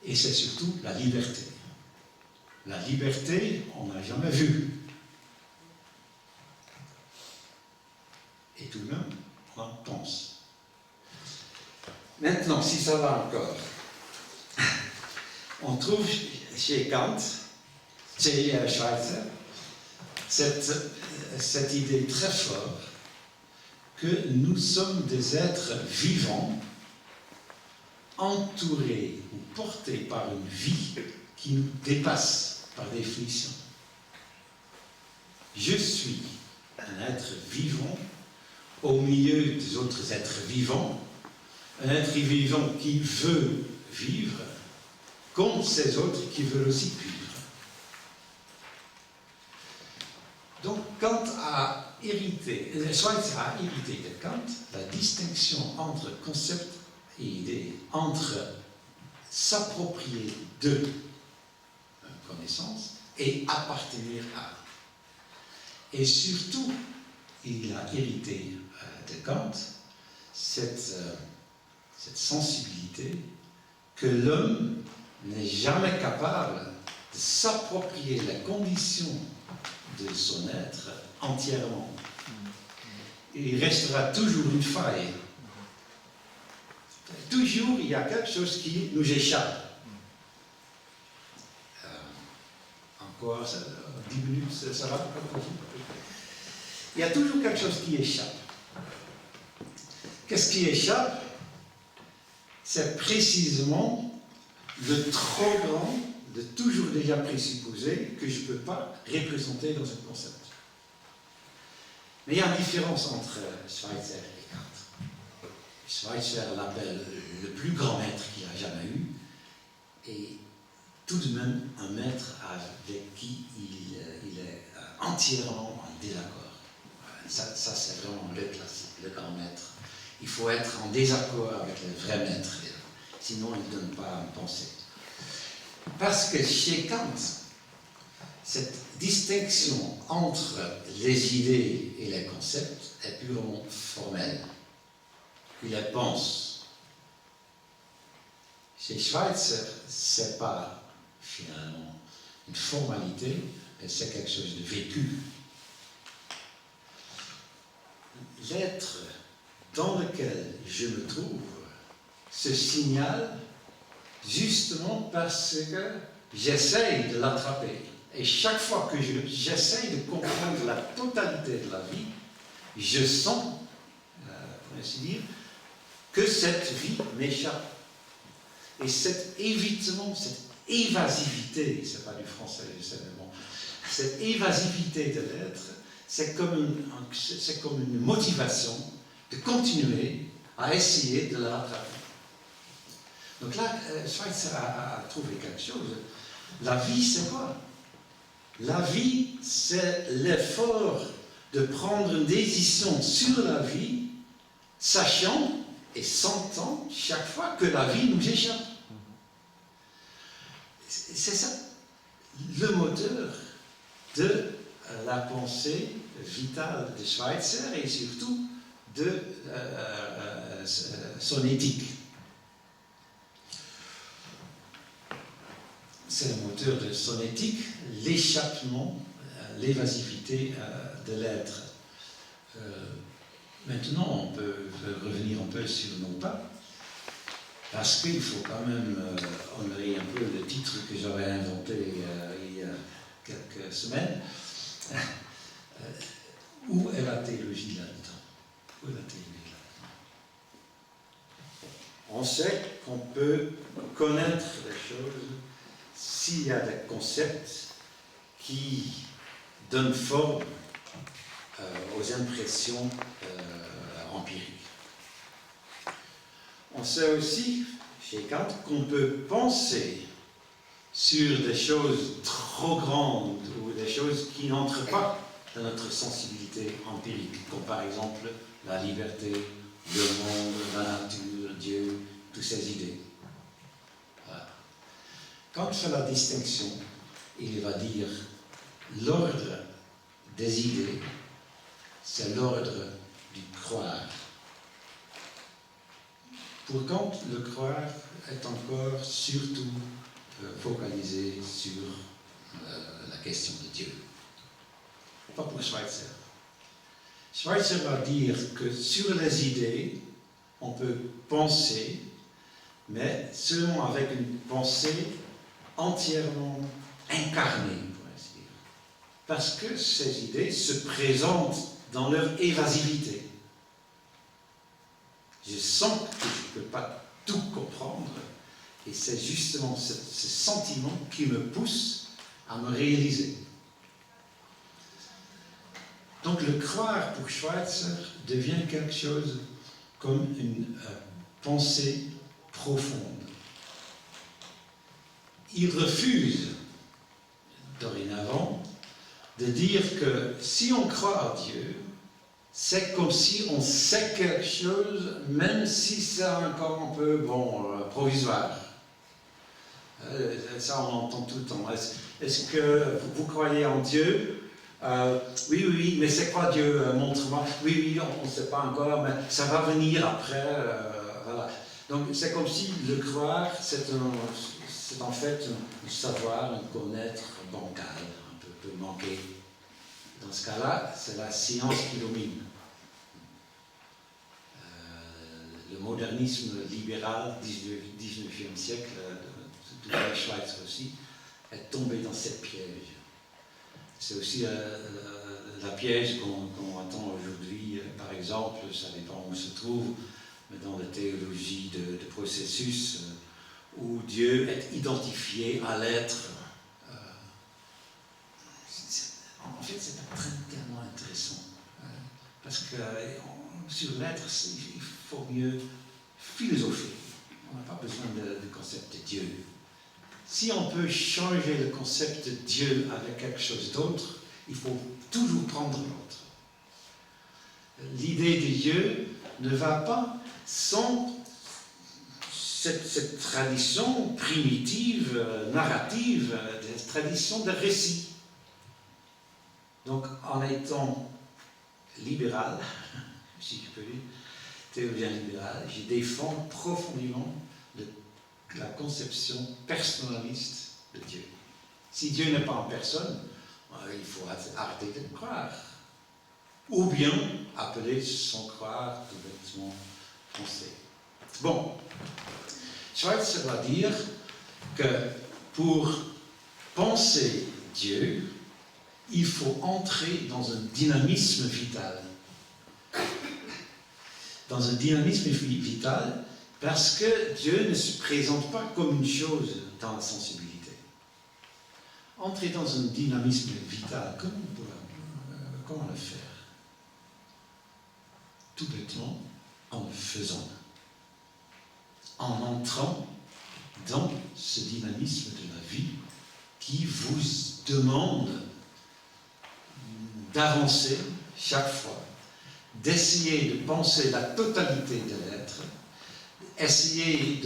et c'est surtout la liberté. La liberté, on n'a jamais vu. Et tout de même, on en pense. Maintenant, si ça va encore, on trouve chez Kant, chez Schweitzer, cette idée très forte que nous sommes des êtres vivants, entourés ou portés par une vie qui nous dépasse par définition. Je suis un être vivant au milieu des autres êtres vivants, un être vivant qui veut vivre comme ces autres qui veulent aussi vivre. Donc Kant a hérité, Schweitzer a hérité de Kant la distinction entre concept et idée, entre s'approprier de connaissance et appartenir à. Et surtout, il a hérité de Kant cette sensibilité que l'homme n'est jamais capable de s'approprier la condition de son être entièrement. Il restera toujours une faille. Toujours, il y a quelque chose qui nous échappe. Encore 10 minutes, ça va? Il y a toujours quelque chose qui échappe. Qu'est-ce qui échappe? C'est précisément le trop grand de toujours déjà présupposé que je ne peux pas représenter dans un concept. Mais il y a une différence entre Schweitzer et Kant. Schweitzer l'appelle le plus grand maître qu'il a jamais eu, et tout de même un maître avec qui il est entièrement en désaccord. Ça c'est vraiment le classique, le grand maître. Il faut être en désaccord avec le vrai maître, sinon il ne donne pas à penser. Parce que chez Kant, cette distinction entre les idées et les concepts est purement formelle. Il les pense. Chez Schweitzer, ce n'est pas finalement une formalité, mais c'est quelque chose de vécu. L'être dans lequel je me trouve se signale justement parce que j'essaye de l'attraper. Et chaque fois que j'essaye de comprendre la totalité de la vie, je sens, pour ainsi dire, que cette vie m'échappe. Et cet évitement, cette évasivité, c'est pas du français, je sais, mais bon, cette évasivité de l'être, c'est comme une motivation de continuer à essayer de la rattraper. Donc là, Schweitzer a trouvé quelque chose. La vie, c'est quoi? La vie, c'est l'effort de prendre une décision sur la vie, sachant et sentant chaque fois que la vie nous échappe. C'est ça, le moteur de la pensée vitale de Schweitzer et surtout de son éthique. C'est le moteur de son éthique, l'échappement, l'évasivité de l'être. Maintenant, on peut revenir un peu sur nos pas, parce qu'il faut quand même honorer un peu le titre que j'avais inventé il y a quelques semaines. Où est la théologie là-dedans? Où est la théologie là-dedans? On sait qu'on peut connaître les choses s'il y a des concepts qui donnent forme aux impressions empiriques. On sait aussi, chez Kant, qu'on peut penser sur des choses trop grandes ou des choses qui n'entrent pas dans notre sensibilité empirique, comme par exemple la liberté, le monde, la nature, Dieu, toutes ces idées. Voilà. Kant fait la distinction, il va dire l'ordre des idées, c'est l'ordre du croire. Pour Kant, le croire est encore surtout focalisé sur la question de Dieu. Pas pour Schweitzer. Schweitzer va dire que sur les idées, on peut penser, mais seulement avec une pensée entièrement incarnée, pour ainsi dire. Parce que ces idées se présentent dans leur évasivité. Je sens que je ne peux pas tout comprendre, et c'est justement ce sentiment qui me pousse à me réaliser. Donc le croire pour Schweitzer devient quelque chose comme une pensée profonde. Il refuse dorénavant de dire que si on croit à Dieu, c'est comme si on sait quelque chose, même si c'est encore un peu provisoire. Ça, on l'entend tout le temps. Est-ce que vous croyez en Dieu? Oui, mais c'est quoi Dieu? Montre-moi. Oui, on ne sait pas encore, mais ça va venir après. Voilà. Donc, c'est comme si le croire, c'est en fait un savoir, un connaître bancal, un peu manqué. Dans ce cas-là, c'est la science qui domine. Le modernisme libéral du 19e siècle, tout à Schweitzer aussi, est tombé dans cette piège. C'est aussi la piège qu'on attend aujourd'hui, par exemple, ça dépend où on se trouve, mais dans la théologie de processus, où Dieu est identifié à l'être. En fait, c'est un train tellement intéressant, parce que sur l'être, il faut mieux philosopher. On n'a pas besoin du concept de Dieu. Si on peut changer le concept de Dieu avec quelque chose d'autre, il faut toujours prendre l'autre. L'idée de Dieu ne va pas sans cette tradition primitive, narrative, cette tradition de récit. Donc, en étant libéral, si je peux dire, théologien libéral, je défends profondément la conception personnaliste de Dieu. Si Dieu n'est pas en personne, il faut arrêter de croire. Ou bien appeler son croire tout bêtement français. Bon, Schweitzer va dire que pour penser Dieu, il faut entrer dans un dynamisme vital. Dans un dynamisme vital, parce que Dieu ne se présente pas comme une chose dans la sensibilité. Entrer dans un dynamisme vital, comment le faire? Tout bêtement, en le faisant. En entrant dans ce dynamisme de la vie qui vous demande d'avancer chaque fois, d'essayer de penser la totalité de l'être, essayer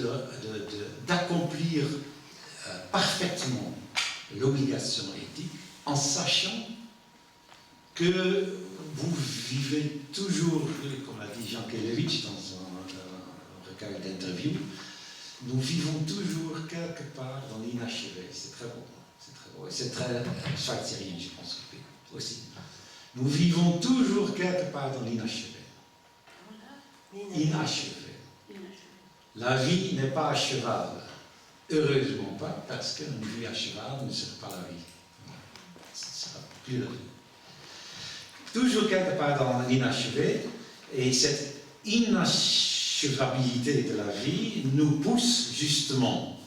d'accomplir parfaitement l'obligation éthique en sachant que vous vivez toujours, comme l'a dit Jean Kelevitch dans son recueil d'interview, nous vivons toujours quelque part dans l'inachevé. C'est très beau, c'est très beau. Et c'est très schweizerien, je pense, aussi. Nous vivons toujours quelque part dans l'inachevé. Inachevé. La vie n'est pas achevable. Heureusement pas, parce qu'une vie achevable ne sera pas la vie. Ce ne sera plus la vie. Toujours quelque part dans l'inachevé, et cette inachevabilité de la vie nous pousse justement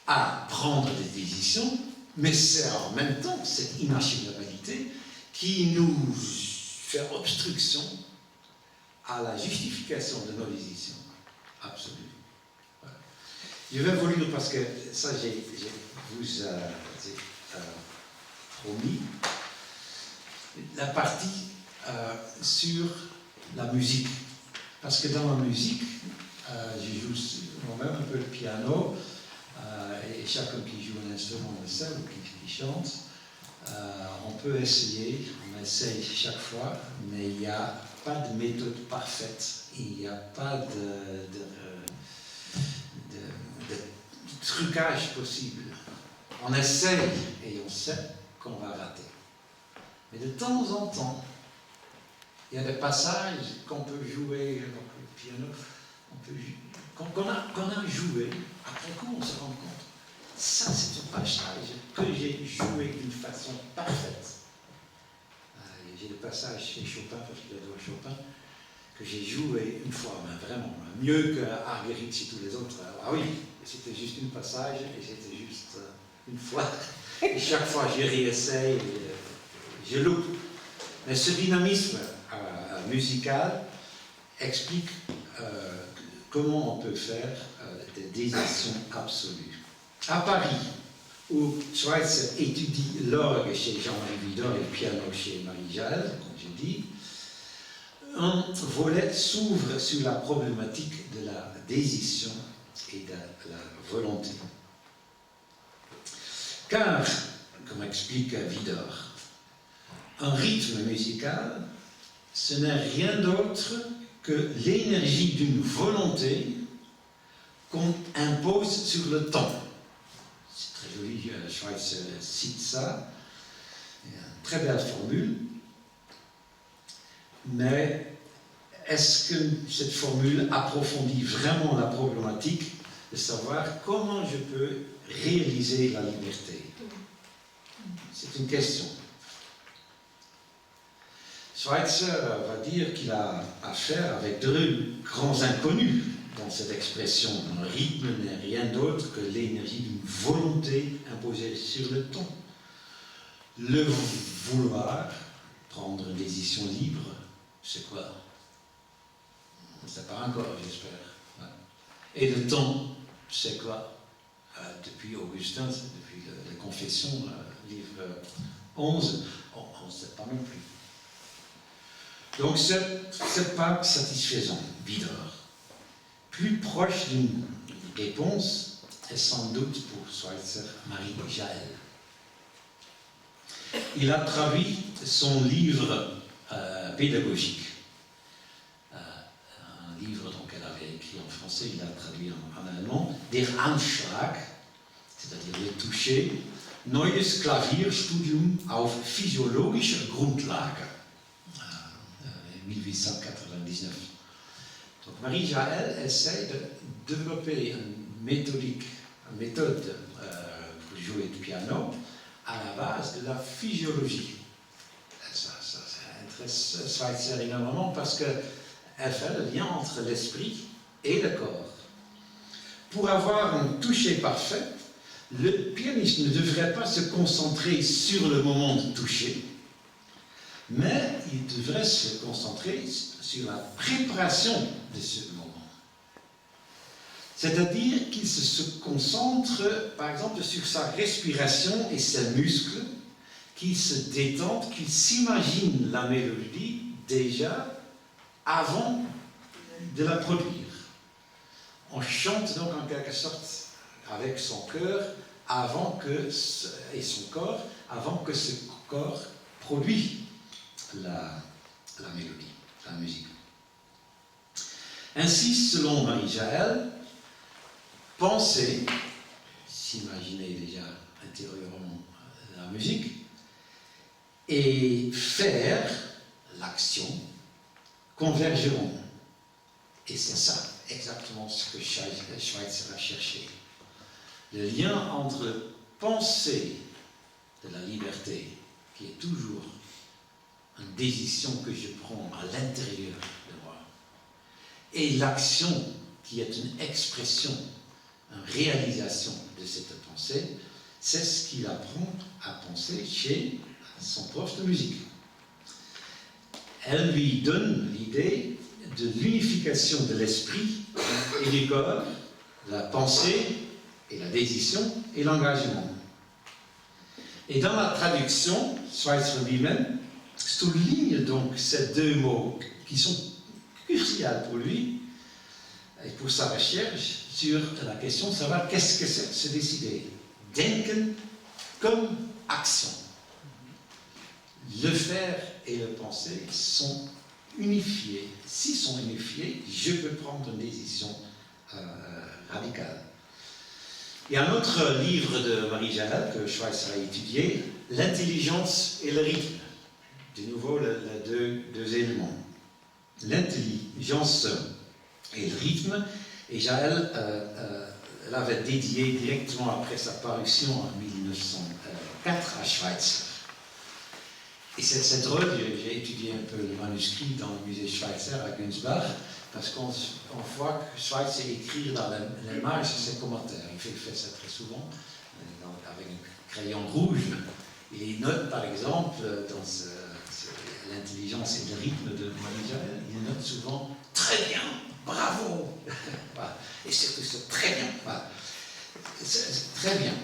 à prendre des décisions, mais c'est en même temps cette inachevabilité qui nous fait obstruction à la justification de nos décisions absolues. Voilà. Je vais vous lire parce que ça, j'ai vous promis la partie sur la musique. Parce que dans la musique, je joue moi-même un peu le piano, et chacun qui joue un instrument de ça ou qui chante, on peut essayer, on essaye chaque fois, mais il n'y a pas de méthode parfaite, il n'y a pas de trucage possible. On essaye et on sait qu'on va rater. Mais de temps en temps, il y a des passages qu'on peut jouer, donc le piano, qu'on a joué, après coup on se rend compte. Ça, c'est un passage que j'ai joué d'une façon parfaite. J'ai des passages chez Chopin, parce que j'adore Chopin, que j'ai joué une fois, mais vraiment, mieux qu'Argerich et tous les autres. Ah oui, c'était juste un passage, et c'était juste une fois. Et chaque fois, je réessaye, je loupe. Mais ce dynamisme musical explique comment on peut faire des décisions absolues. À Paris, où Schweitzer étudie l'orgue chez Jean-Marie Widor et le piano chez Marie-Jaël, comme j'ai dit, un volet s'ouvre sur la problématique de la décision et de la volonté. Car, comme explique Widor, un rythme musical, ce n'est rien d'autre que l'énergie d'une volonté qu'on impose sur le temps. C'est très joli, Schweitzer cite ça, une très belle formule, mais est-ce que cette formule approfondit vraiment la problématique de savoir comment je peux réaliser la liberté? C'est une question. Schweitzer va dire qu'il a affaire avec deux grands inconnus dans cette expression. Un rythme n'est rien d'autre que l'énergie d'une volonté imposée sur le temps. Le vouloir, prendre une décision libre, c'est quoi? On ne sait pas encore, j'espère. Et le temps, c'est quoi? Depuis Augustin, depuis les Confessions, livre 11, on ne sait pas non plus. Donc, ce n'est pas satisfaisant, Widor. Plus proche d'une réponse est sans doute pour Schweitzer Marie-Jaël. Il a traduit son livre pédagogique, un livre qu'elle avait écrit en français, il l'a traduit en allemand, Der Anschlag, c'est-à-dire le toucher, Neues Klavierstudium auf physiologischer Grundlage. 1899. Donc Marie-Jaël essaie de développer une méthode pour jouer du piano à la base de la physiologie. Ça intéresse Schweitzer énormément parce qu'elle fait le lien entre l'esprit et le corps. Pour avoir un toucher parfait, le pianiste ne devrait pas se concentrer sur le moment de toucher, mais il devrait se concentrer sur la préparation de ce moment. C'est-à-dire qu'il se concentre, par exemple, sur sa respiration et ses muscles, qu'il se détende, qu'il s'imagine la mélodie déjà avant de la produire. On chante donc en quelque sorte avec son cœur et son corps avant que ce corps produise la mélodie, la musique. Ainsi, selon Marie-Jaël, penser, s'imaginer déjà intérieurement la musique, et faire l'action convergeront. Et c'est ça exactement ce que Schweitzer a cherché. Le lien entre pensée de la liberté, qui est toujours une décision que je prends à l'intérieur de moi, et l'action qui est une expression, une réalisation de cette pensée, c'est ce qu'il apprend à penser chez son prof de musique. Elle lui donne l'idée de l'unification de l'esprit et du corps la pensée et la décision et l'engagement. Et dans la traduction, Schweitzer lui-même souligne donc ces deux mots qui sont cruciaux pour lui et pour sa recherche sur la question de savoir qu'est-ce que c'est se décider. Denken comme action. Le faire et le penser sont unifiés. S'ils sont unifiés, je peux prendre une décision radicale. Il y a un autre livre de Marie Jaël que Schweitzer a étudié, L'intelligence et le rythme. De nouveau, les deux éléments. L'intelligence et le rythme. Et Jaël l'avait dédié directement après sa parution en 1904 à Schweitzer. Et c'est drôle, j'ai étudié un peu le manuscrit dans le musée Schweitzer à Günzbach, parce qu'on voit que Schweitzer écrit dans les marges ses commentaires. Il fait ça très souvent, avec un crayon rouge. Il note, par exemple, dans l'intelligence et le rythme de Marie Jaël, il note souvent « très bien, bravo ». Voilà. Et surtout, c'est très bien. Voilà. C'est très bien.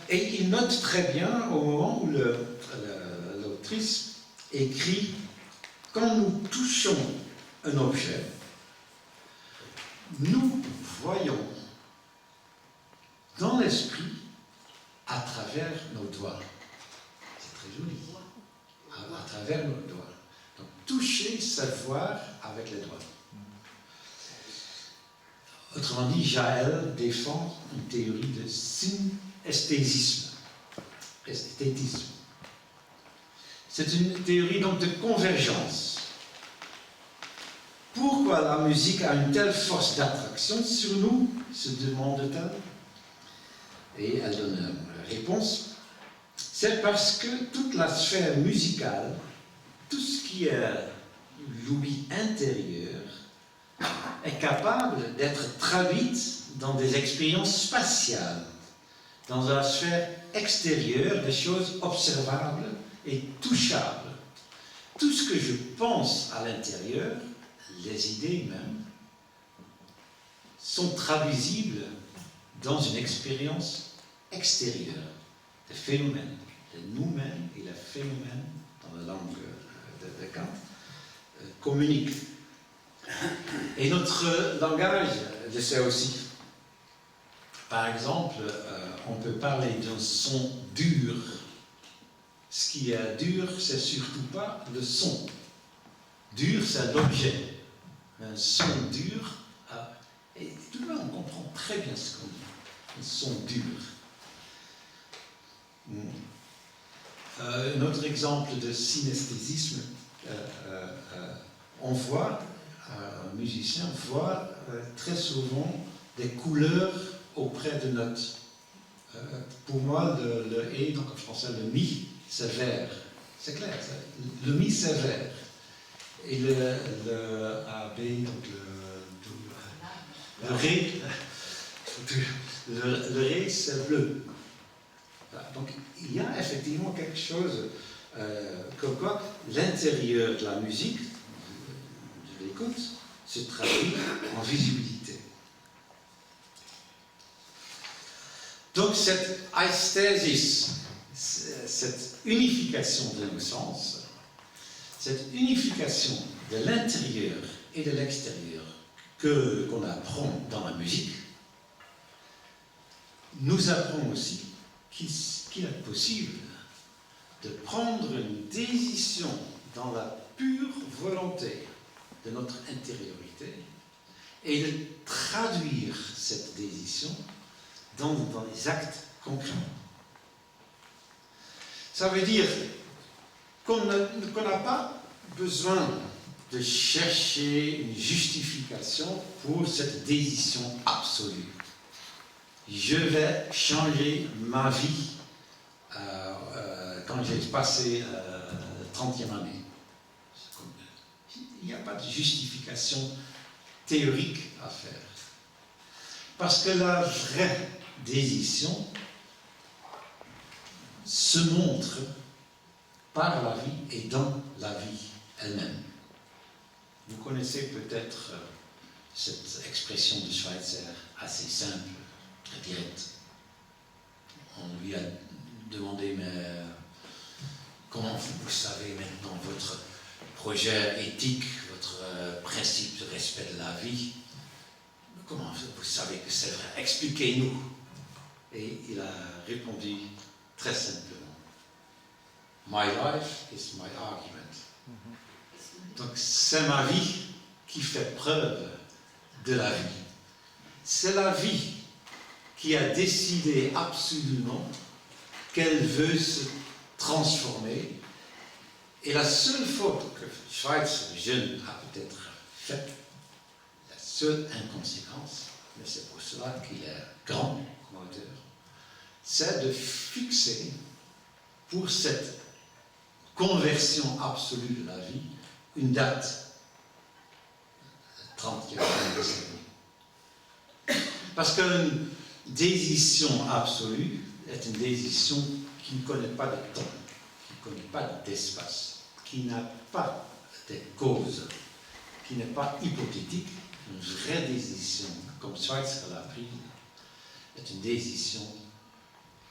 Et il note très bien au moment où l'autrice écrit « Quand nous touchons un objet, nous voyons dans l'esprit à travers nos doigts. » C'est très joli. À travers nos doigts. Donc, toucher, savoir avec les doigts. Autrement dit, Jaël défend une théorie de synesthétisme. C'est une théorie donc de convergence. Pourquoi la musique a une telle force d'attraction sur nous, se demande-t-elle. Et elle donne une réponse. C'est parce que toute la sphère musicale, tout ce qui est l'ouïe intérieure, est capable d'être traduite dans des expériences spatiales, dans la sphère extérieure, des choses observables et touchables. Tout ce que je pense à l'intérieur, les idées même, sont traduisibles dans une expérience extérieure. Les phénomènes, les nous-mêmes et les phénomènes, dans la langue de Kant, communiquent. Et notre langage le sait aussi. Par exemple, on peut parler d'un son dur. Ce qui est dur, c'est surtout pas le son. Dur, c'est l'objet. Un son dur, et tout le monde comprend très bien ce qu'on dit. Un son dur. Un autre exemple de synesthésisme, on voit, un musicien voit très souvent des couleurs auprès de notes. Pour moi, le et, donc en français le mi, c'est vert. C'est clair, le mi c'est vert. Et le AB, donc le ré, le ré c'est bleu. Donc il y a effectivement quelque chose comme quoi l'intérieur de la musique, de l'écoute, se traduit en visibilité. Donc cette aesthesis, cette unification de nos sens, cette unification de l'intérieur et de l'extérieur qu'on apprend dans la musique, nous apprend aussi qu'il est possible de prendre une décision dans la pure volonté de notre intériorité et de traduire cette décision dans les actes concrets. Ça veut dire qu'on n'a pas besoin de chercher une justification pour cette décision absolue. Je vais changer ma vie quand j'ai passé la 30e année. Il n'y a pas de justification théorique à faire. Parce que la vraie décision se montre par la vie et dans la vie elle-même. Vous connaissez peut-être cette expression de Schweitzer assez simple, très directe. On lui a demandé, mais comment vous savez maintenant votre projet éthique, votre principe de respect de la vie, comment vous savez que c'est vrai? Expliquez-nous. Et il a répondu très simplement, My life is my argument. Donc c'est ma vie qui fait preuve de la vie. C'est la vie qui a décidé absolument qu'elle veut se transformer. Et la seule faute que Schweitzer, jeune, a peut-être faite, la seule inconséquence, mais c'est pour cela qu'il est grand comme auteur, c'est de fixer pour cette conversion absolue de la vie une date, 30e de sa vie. Parce qu'une décision absolue est une décision qui ne connaît pas de temps, qui ne connaît pas d'espace, qui n'a pas de cause, qui n'est pas hypothétique. Une vraie décision, comme Schweitzer l'a prise, est une décision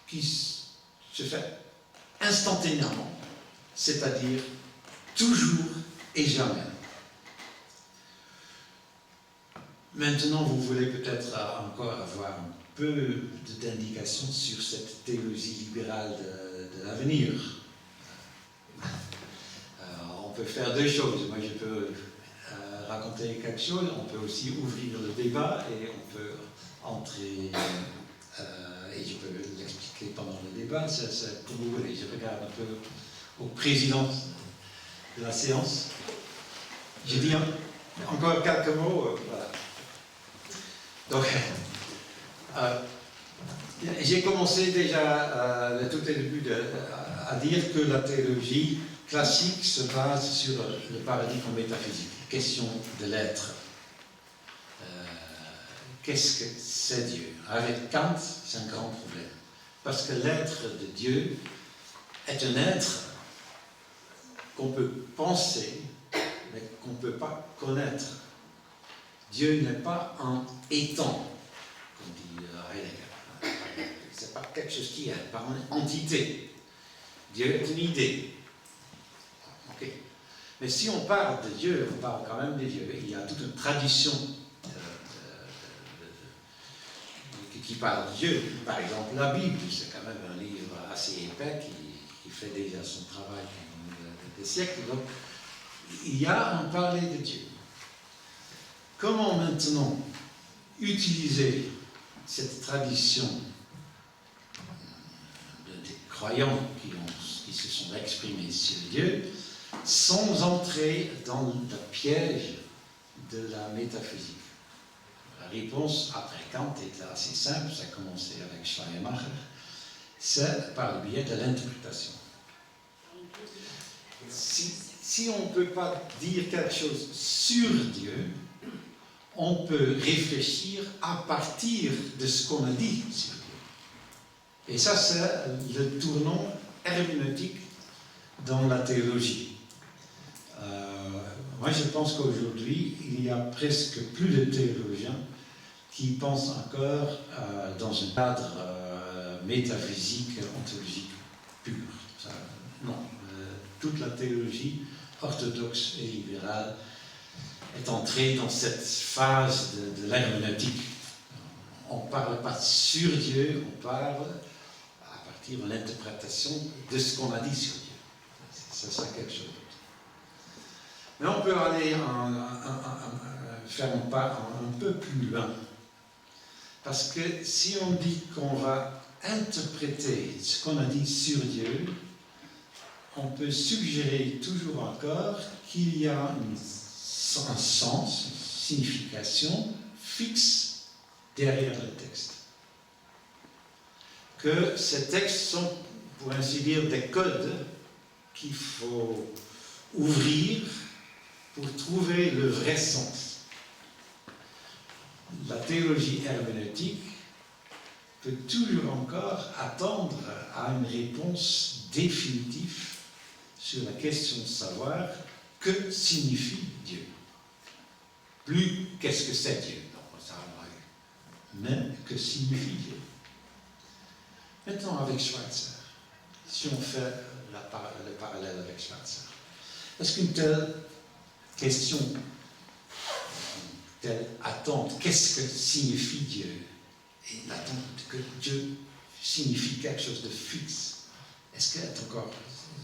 qui se fait instantanément, c'est-à-dire toujours et jamais. Maintenant, vous voulez peut-être encore avoir un peu d'indications sur cette théologie libérale de l'avenir. On peut faire deux choses. Moi, je peux raconter quelque chose, on peut aussi ouvrir le débat et on peut entrer, et je peux l'expliquer pendant le débat, c'est comme vous voulez. Je regarde un peu au président de la séance. J'ai dit encore quelques mots. Voilà. Donc, j'ai commencé déjà tout au début à dire que la théologie classique se base sur le paradigme métaphysique, question de l'être. Qu'est-ce que c'est Dieu? Avec Kant, c'est un grand problème. Parce que l'être de Dieu est un être qu'on peut penser, mais qu'on ne peut pas connaître. Dieu n'est pas un étant, comme dit Heidegger. Ce n'est pas quelque chose qui est, pas une entité. Dieu est une idée. Okay. Mais si on parle de Dieu, on parle quand même de Dieu. Il y a toute une tradition qui parle de Dieu. Par exemple, la Bible, c'est quand même un livre assez épais qui fait déjà son travail pendant des siècles. Donc, il y a un parler de Dieu. Comment maintenant utiliser cette tradition des croyants qui se sont exprimés sur Dieu sans entrer dans le piège de la métaphysique? La réponse après Kant était assez simple, ça a commencé avec Schleiermacher, c'est par le biais de l'interprétation. Si on ne peut pas dire quelque chose sur Dieu, on peut réfléchir à partir de ce qu'on a dit sur Dieu. Et ça, c'est le tournant herméneutique dans la théologie. Moi, je pense qu'aujourd'hui, il y a presque plus de théologiens qui pensent encore dans un cadre métaphysique, ontologique pur. Ça, non. Toute la théologie orthodoxe et libérale est entrée dans cette phase de l'herméneutique. On ne parle pas sur Dieu, on parle à partir de l'interprétation de ce qu'on a dit sur Dieu. C'est quelque chose d'autre. Mais on peut aller faire un pas un peu plus loin. Parce que si on dit qu'on va interpréter ce qu'on a dit sur Dieu, on peut suggérer toujours encore qu'il y a un sens, une signification fixe derrière le texte. Que ces textes sont, pour ainsi dire, des codes qu'il faut ouvrir pour trouver le vrai sens. La théologie herméneutique peut toujours encore attendre à une réponse définitive sur la question de savoir que signifie Dieu. plus qu'est-ce que c'est Dieu. Non, ça, mais que signifie Dieu. Maintenant, avec Schweitzer, si on fait le parallèle avec Schweitzer, est-ce qu'une telle question, une telle attente, qu'est-ce que signifie Dieu? Et l'attente que Dieu signifie quelque chose de fixe, est-ce que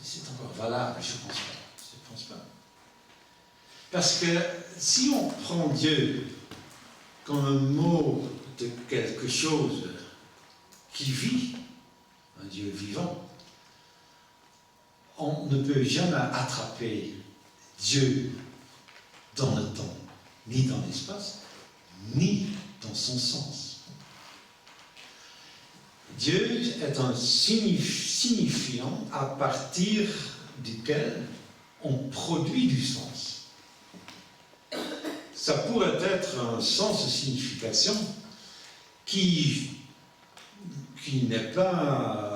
c'est encore valable? Je ne pense pas. Parce que si on prend Dieu comme un mot de quelque chose qui vit, un Dieu vivant, on ne peut jamais attraper Dieu dans le temps, ni dans l'espace, ni dans son sens. Dieu est un signifiant à partir duquel on produit du sens. Ça pourrait être un sens de signification qui n'est pas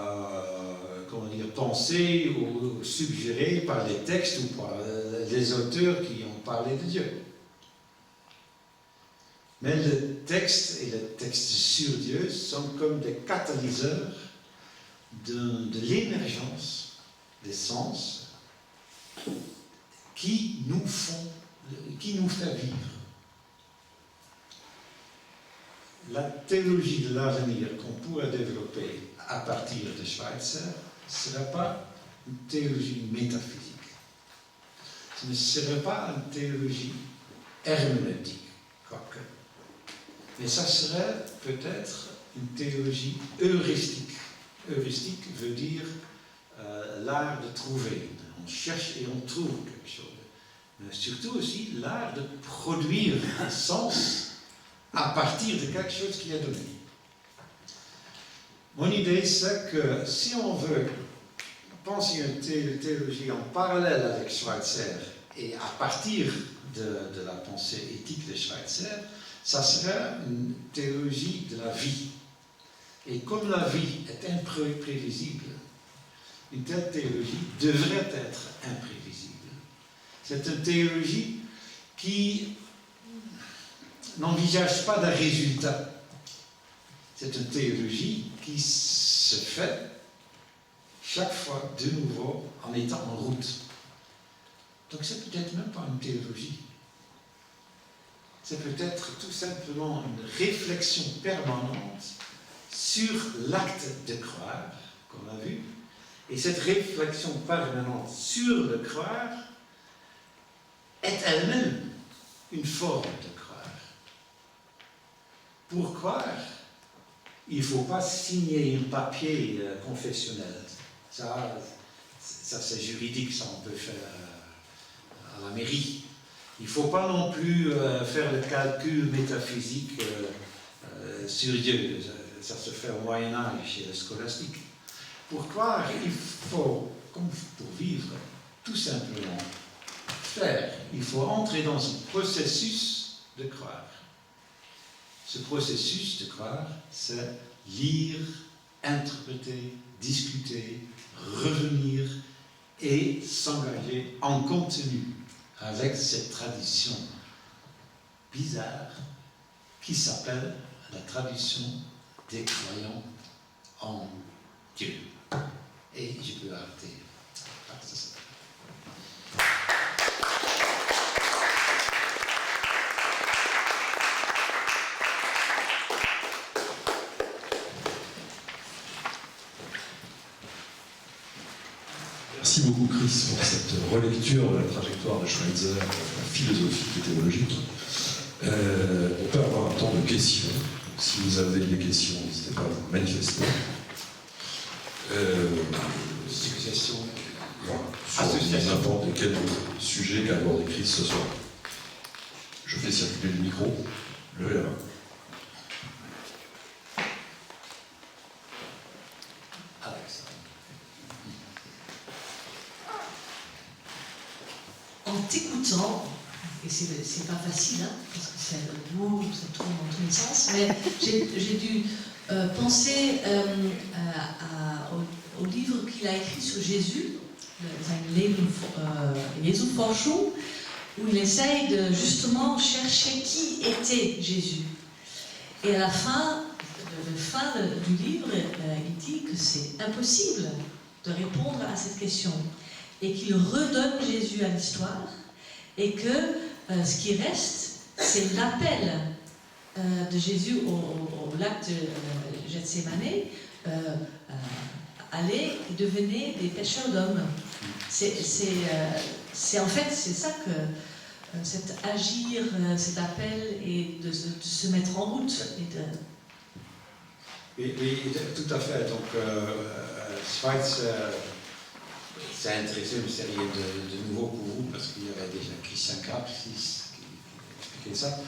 pensé ou suggéré par les textes ou par les auteurs qui ont parlé de Dieu. Mais le texte et le texte sur Dieu sont comme des catalyseurs de l'émergence des sens qui nous fait vivre. La théologie de l'avenir qu'on pourrait développer à partir de Schweitzer ne serait pas une théologie métaphysique. Ce ne serait pas une théologie herméneutique, quoique. Mais ça serait peut-être une théologie heuristique. Heuristique veut dire l'art de trouver. On cherche et on trouve quelque chose. Mais surtout aussi l'art de produire un sens à partir de quelque chose qui est donné. Mon idée, c'est que si on veut penser une théologie en parallèle avec Schweitzer et à partir de la pensée éthique de Schweitzer, ça serait une théologie de la vie. Et comme la vie est imprévisible, une telle théologie devrait être imprévisible. C'est une théologie qui n'envisage pas de résultat. C'est une théologie qui se fait chaque fois de nouveau en étant en route. Donc c'est peut-être même pas une théologie. C'est peut-être tout simplement une réflexion permanente sur l'acte de croire, qu'on a vu. Et cette réflexion permanente sur le croire est elle-même une forme de croire. Pour croire, il ne faut pas signer un papier confessionnel. Ça c'est juridique, ça on peut faire à la mairie. Il ne faut pas non plus faire le calcul métaphysique sur Dieu. Ça se fait au Moyen-Âge chez les scolastiques. Pour croire, il faut, comme pour vivre, tout simplement faire. Il faut entrer dans un processus de croire. Ce processus de croire, c'est lire, interpréter, discuter, revenir et s'engager en continu avec cette tradition bizarre qui s'appelle la tradition des croyants en Dieu. Et je peux arrêter. Merci beaucoup Chris pour cette relecture de la trajectoire de Schweitzer, philosophique et théologique. On peut avoir un temps de questions. Si vous avez des questions, n'hésitez pas à vous manifester. Succession. Voilà, sur n'importe quel sujet qu'a abordé Chris ce soir. Je fais circuler le micro. Levez la main. En t'écoutant, et c'est pas facile, hein, parce que c'est le mot, ça tourne dans tous les sens, mais j'ai dû penser au livre qu'il a écrit sur Jésus, seine Jesusforschung, où il essaye de justement chercher qui était Jésus. Et à la fin, du livre, il dit que c'est impossible de répondre à cette question et qu'il redonne Jésus à l'histoire et que ce qui reste, c'est l'appel de Jésus au lac de Gethsémane, allez et devenez des pêcheurs d'hommes. C'est en fait, c'est ça que cet agir, cet appel et de se mettre en route. Oui, tout à fait. Donc, Schweitz s'est intéressé, mais c'est rien de nouveau pour vous, parce qu'il y avait déjà Christian Kraps qui expliquait ça.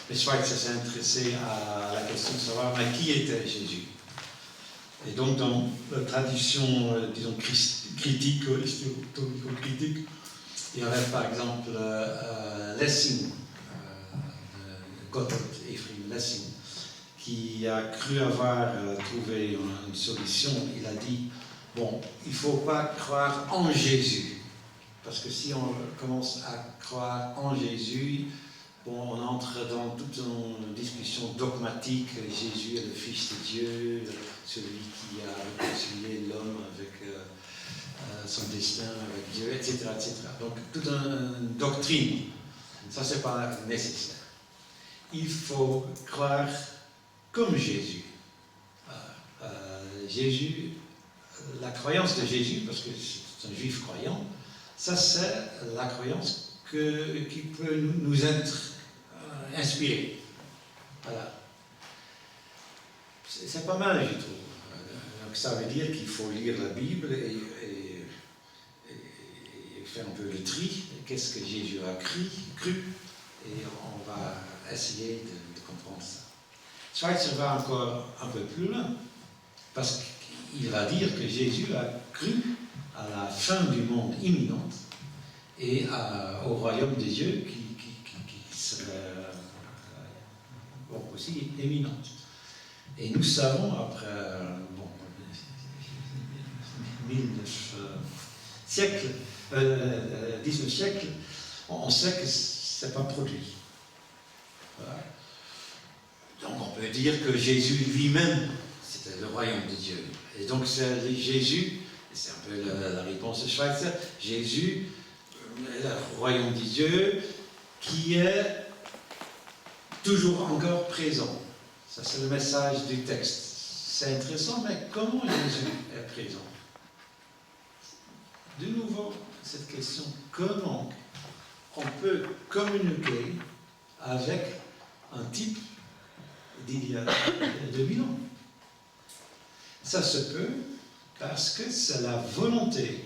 Mais Schweitz s'est intéressé à la question de savoir mais qui était Jésus. Et donc, dans la tradition, disons, critique, historico-critique, il y avait par exemple Lessing, Gotthold Ephraim Lessing, qui a cru avoir trouvé une solution. Il a dit, bon, il ne faut pas croire en Jésus, parce que si on commence à croire en Jésus, bon, on entre dans toute une discussion dogmatique. Jésus est le Fils de Dieu, celui qui a réconcilié l'homme avec son destin, avec Dieu, etc., etc. Donc, toute une doctrine. Ça, ce n'est pas nécessaire. Il faut croire comme Jésus. Jésus, la croyance de Jésus, parce que c'est un juif croyant, ça, c'est la croyance qui peut nous être inspirée. Voilà. C'est pas mal, je trouve. Donc, ça veut dire qu'il faut lire la Bible et faire un peu le tri. Qu'est-ce que Jésus a cru, et on va essayer de comprendre ça. Schweitzer va encore un peu plus loin, parce qu'il va dire que Jésus a cru à la fin du monde imminente et au royaume de Dieu qui serait aussi imminente. Et nous savons, après 19 siècles, on sait que ce n'est pas produit. Voilà. Donc on peut dire que Jésus lui-même, c'était le royaume de Dieu. Et donc c'est Jésus, c'est un peu la réponse de Schweitzer, Jésus, le royaume de Dieu, qui est toujours encore présent. Ça c'est le message du texte. C'est intéressant, mais comment Jésus est présent? De nouveau, cette question, comment on peut communiquer avec un type d'il y a 2000 ans? Ça se peut parce que c'est la volonté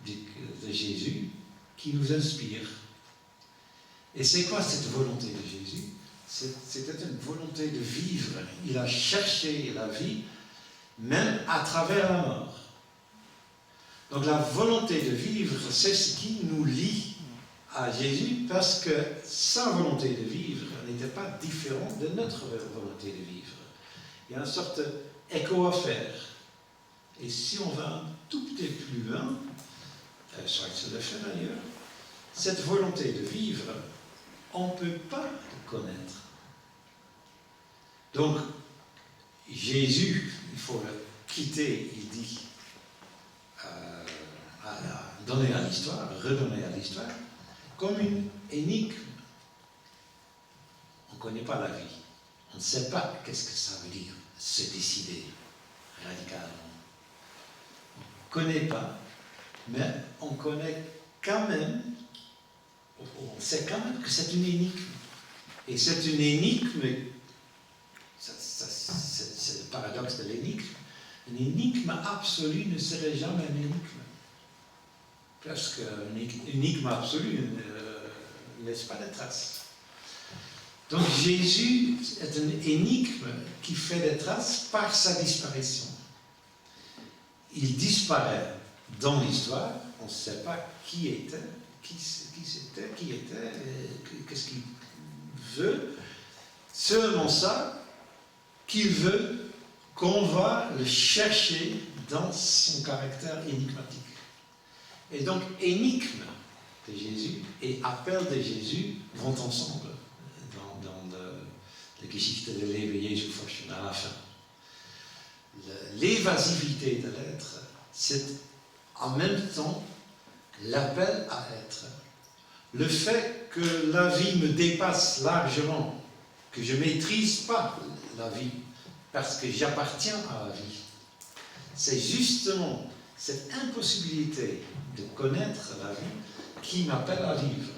de Jésus qui nous inspire. Et c'est quoi cette volonté de Jésus? C'était une volonté de vivre. Il a cherché la vie, même à travers la mort. Donc la volonté de vivre, c'est ce qui nous lie à Jésus, parce que sa volonté de vivre n'était pas différente de notre volonté de vivre. Il y a une sorte d'écho à faire. Et si on va un tout petit peu plus loin, Schweitzer le fait d'ailleurs, cette volonté de vivre, on ne peut pas le connaître. Donc, Jésus, il faut le quitter, il dit, donner à l'histoire, redonner à l'histoire, comme une énigme. On ne connaît pas la vie. On ne sait pas qu'est-ce que ça veut dire, se décider radicalement. On ne connaît pas, mais on connaît quand même, on sait quand même que c'est une énigme. Et c'est une énigme, c'est le paradoxe de l'énigme. Une énigme absolue ne serait jamais une énigme. Parce qu'une énigme absolue ne laisse pas de traces. Donc Jésus est une énigme qui fait des traces par sa disparition. Il disparaît dans l'histoire, on ne sait pas qui était, qu'est-ce qu'il veut. Seulement ça, qu'il veut qu'on va le chercher dans son caractère énigmatique. Et donc, énigme, de Jésus et appel de Jésus vont ensemble dans la Geschichte des Leben Jesu Fortune à la fin. L'évasivité de l'être, c'est en même temps l'appel à être. Le fait que la vie me dépasse largement, que je ne maîtrise pas la vie, parce que j'appartiens à la vie, c'est justement cette impossibilité de connaître la vie qui m'appelle à vivre.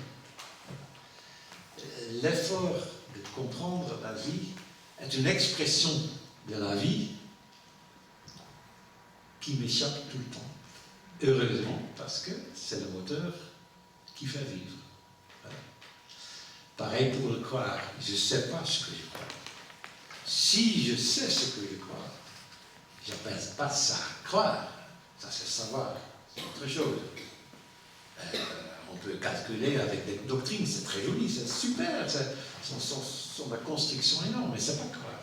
L'effort de comprendre la vie est une expression de la vie qui m'échappe tout le temps. Heureusement, parce que c'est le moteur qui fait vivre. Voilà. Pareil pour le croire. Je ne sais pas ce que je crois. Si je sais ce que je crois, je n'appelle pas ça croire. Ça, c'est savoir. C'est autre chose. On peut calculer avec des doctrines, c'est très joli, c'est super. C'est la construction énorme, mais ce n'est pas croire.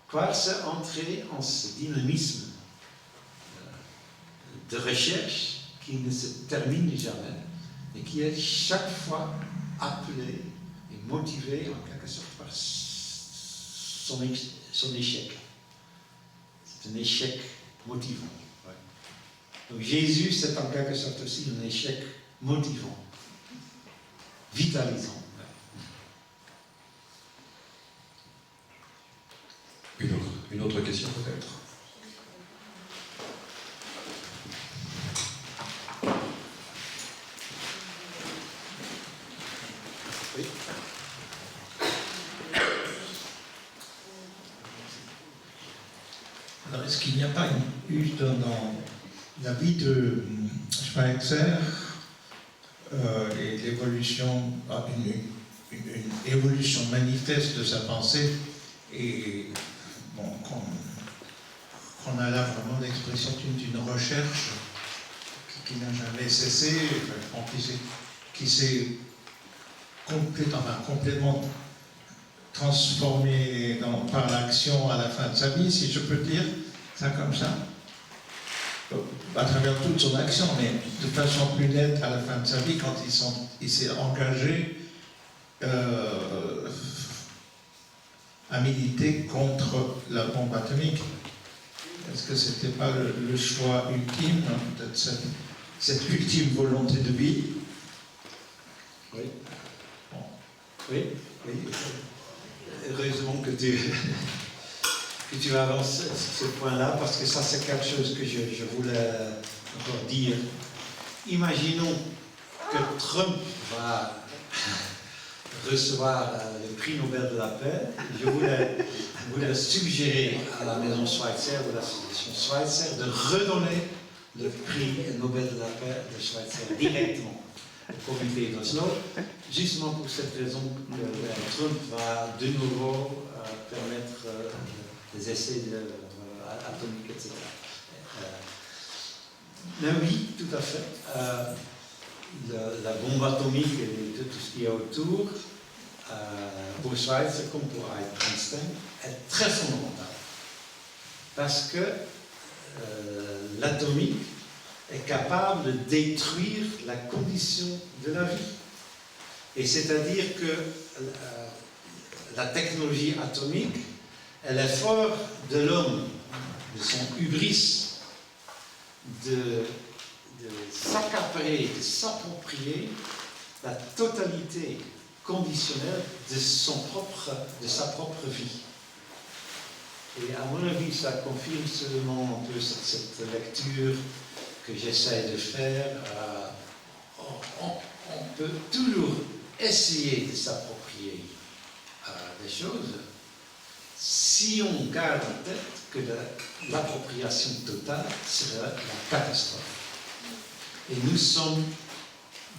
Croire, c'est entrer en ce dynamisme de recherche qui ne se termine jamais et qui est chaque fois appelé et motivé en quelque sorte par son échec. C'est un échec motivant. Ouais. Donc Jésus, c'est en quelque sorte aussi un échec motivant, vitalisant. Ouais. Une autre question peut-être? Oui. Alors, est-ce qu'il n'y a pas eu dans la vie de Schweitzer et l'évolution, une évolution manifeste de sa pensée et bon, qu'on a là vraiment l'expression d'une recherche qui n'a jamais cessé, qui s'est complètement transformé par l'action à la fin de sa vie, si je peux dire ça comme ça, à travers toute son action, mais de façon plus nette à la fin de sa vie, quand il s'est engagé à militer contre la bombe atomique. Est-ce que ce n'était pas le choix ultime, peut-être cette ultime volonté de vie? Oui. Bon. Oui. Heureusement que tu avances ce point-là, parce que ça c'est quelque chose que je voulais encore dire. Imaginons que Trump va recevoir le prix Nobel de la paix. Je voulais suggérer à la maison Schweitzer ou à l'association Schweitzer de redonner le prix Nobel de la paix de Schweitzer directement au comité d'Oslo, justement pour cette raison que Trump va de nouveau permettre des essais atomiques, etc. Mais oui, tout à fait. La bombe atomique et tout ce qu'il y a autour, pour Schweitzer comme pour Einstein, est très fondamentale. Parce que l'atomique est capable de détruire la condition de la vie. Et c'est-à-dire que la technologie atomique est l'effort de l'homme, de son hubris, de s'accaparer, de s'approprier la totalité conditionnelle de sa propre vie. Et à mon avis, ça confirme seulement un peu cette lecture que j'essaie de faire. On peut toujours essayer de s'approprier des choses si on garde en tête que l'appropriation totale serait la catastrophe. Et nous sommes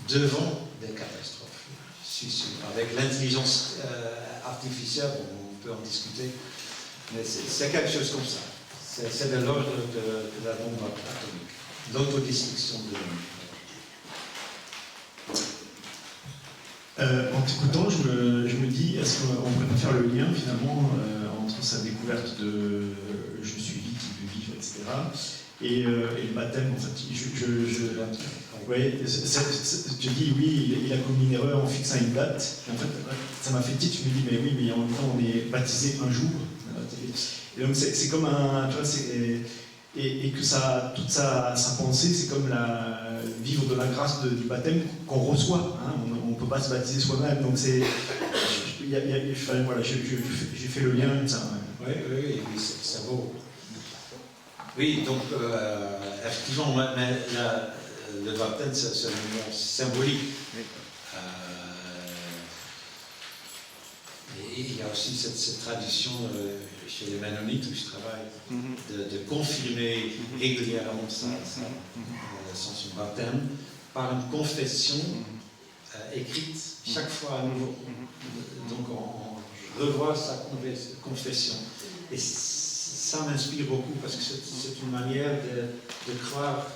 devant des catastrophes. Je suis sûr. Avec l'intelligence artificielle, on peut en discuter, mais c'est quelque chose comme ça. C'est de l'ordre de la bombe atomique, l'autodestruction de l'homme. En t'écoutant, je me dis, est-ce qu'on ne pourrait pas faire le lien finalement entre sa découverte de « je suis vie qui veut vivre », etc., Et le baptême, en fait, ouais, je dis oui, il a commis une erreur en fixant une date. Et en fait, ça m'a fait tilt, je me dis, mais oui, mais en même temps, on est baptisé un jour. Et donc, c'est comme un. Tu vois, et que ça, toute sa pensée, c'est comme vivre de la grâce du baptême qu'on reçoit. Hein, on ne peut pas se baptiser soi-même. Donc, c'est. Voilà, j'ai fait le lien avec ça. Oui, c'est beau. Oui, donc effectivement, mais le baptême, c'est un moment symbolique. Et il y a aussi cette tradition chez les Mennonites où je travaille de confirmer régulièrement son baptême par une confession écrite chaque fois à nouveau. Donc on revoit sa confession. Et ça m'inspire beaucoup parce que c'est une manière de croire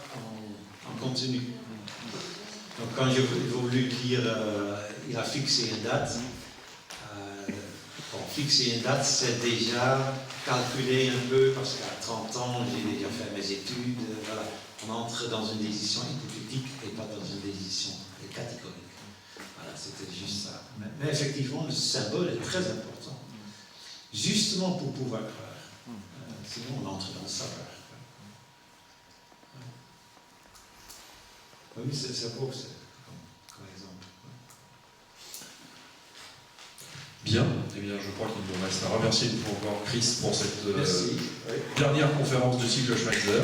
en continu. Donc quand j'ai voulu dire il a fixé une date, fixer une date, c'est déjà calculer un peu parce qu'à 30 ans j'ai déjà fait mes études. Voilà. On entre dans une décision hypothétique et pas dans une décision catégorique. Voilà, c'était juste ça. Mais effectivement, le symbole est très important. Justement pour pouvoir croire. Sinon, on entre dans le savoir. Oui, c'est beau, comme exemple. Bien, eh bien, je crois qu'il nous reste à remercier une fois encore Chris pour cette Merci. dernière conférence du cycle Schweitzer.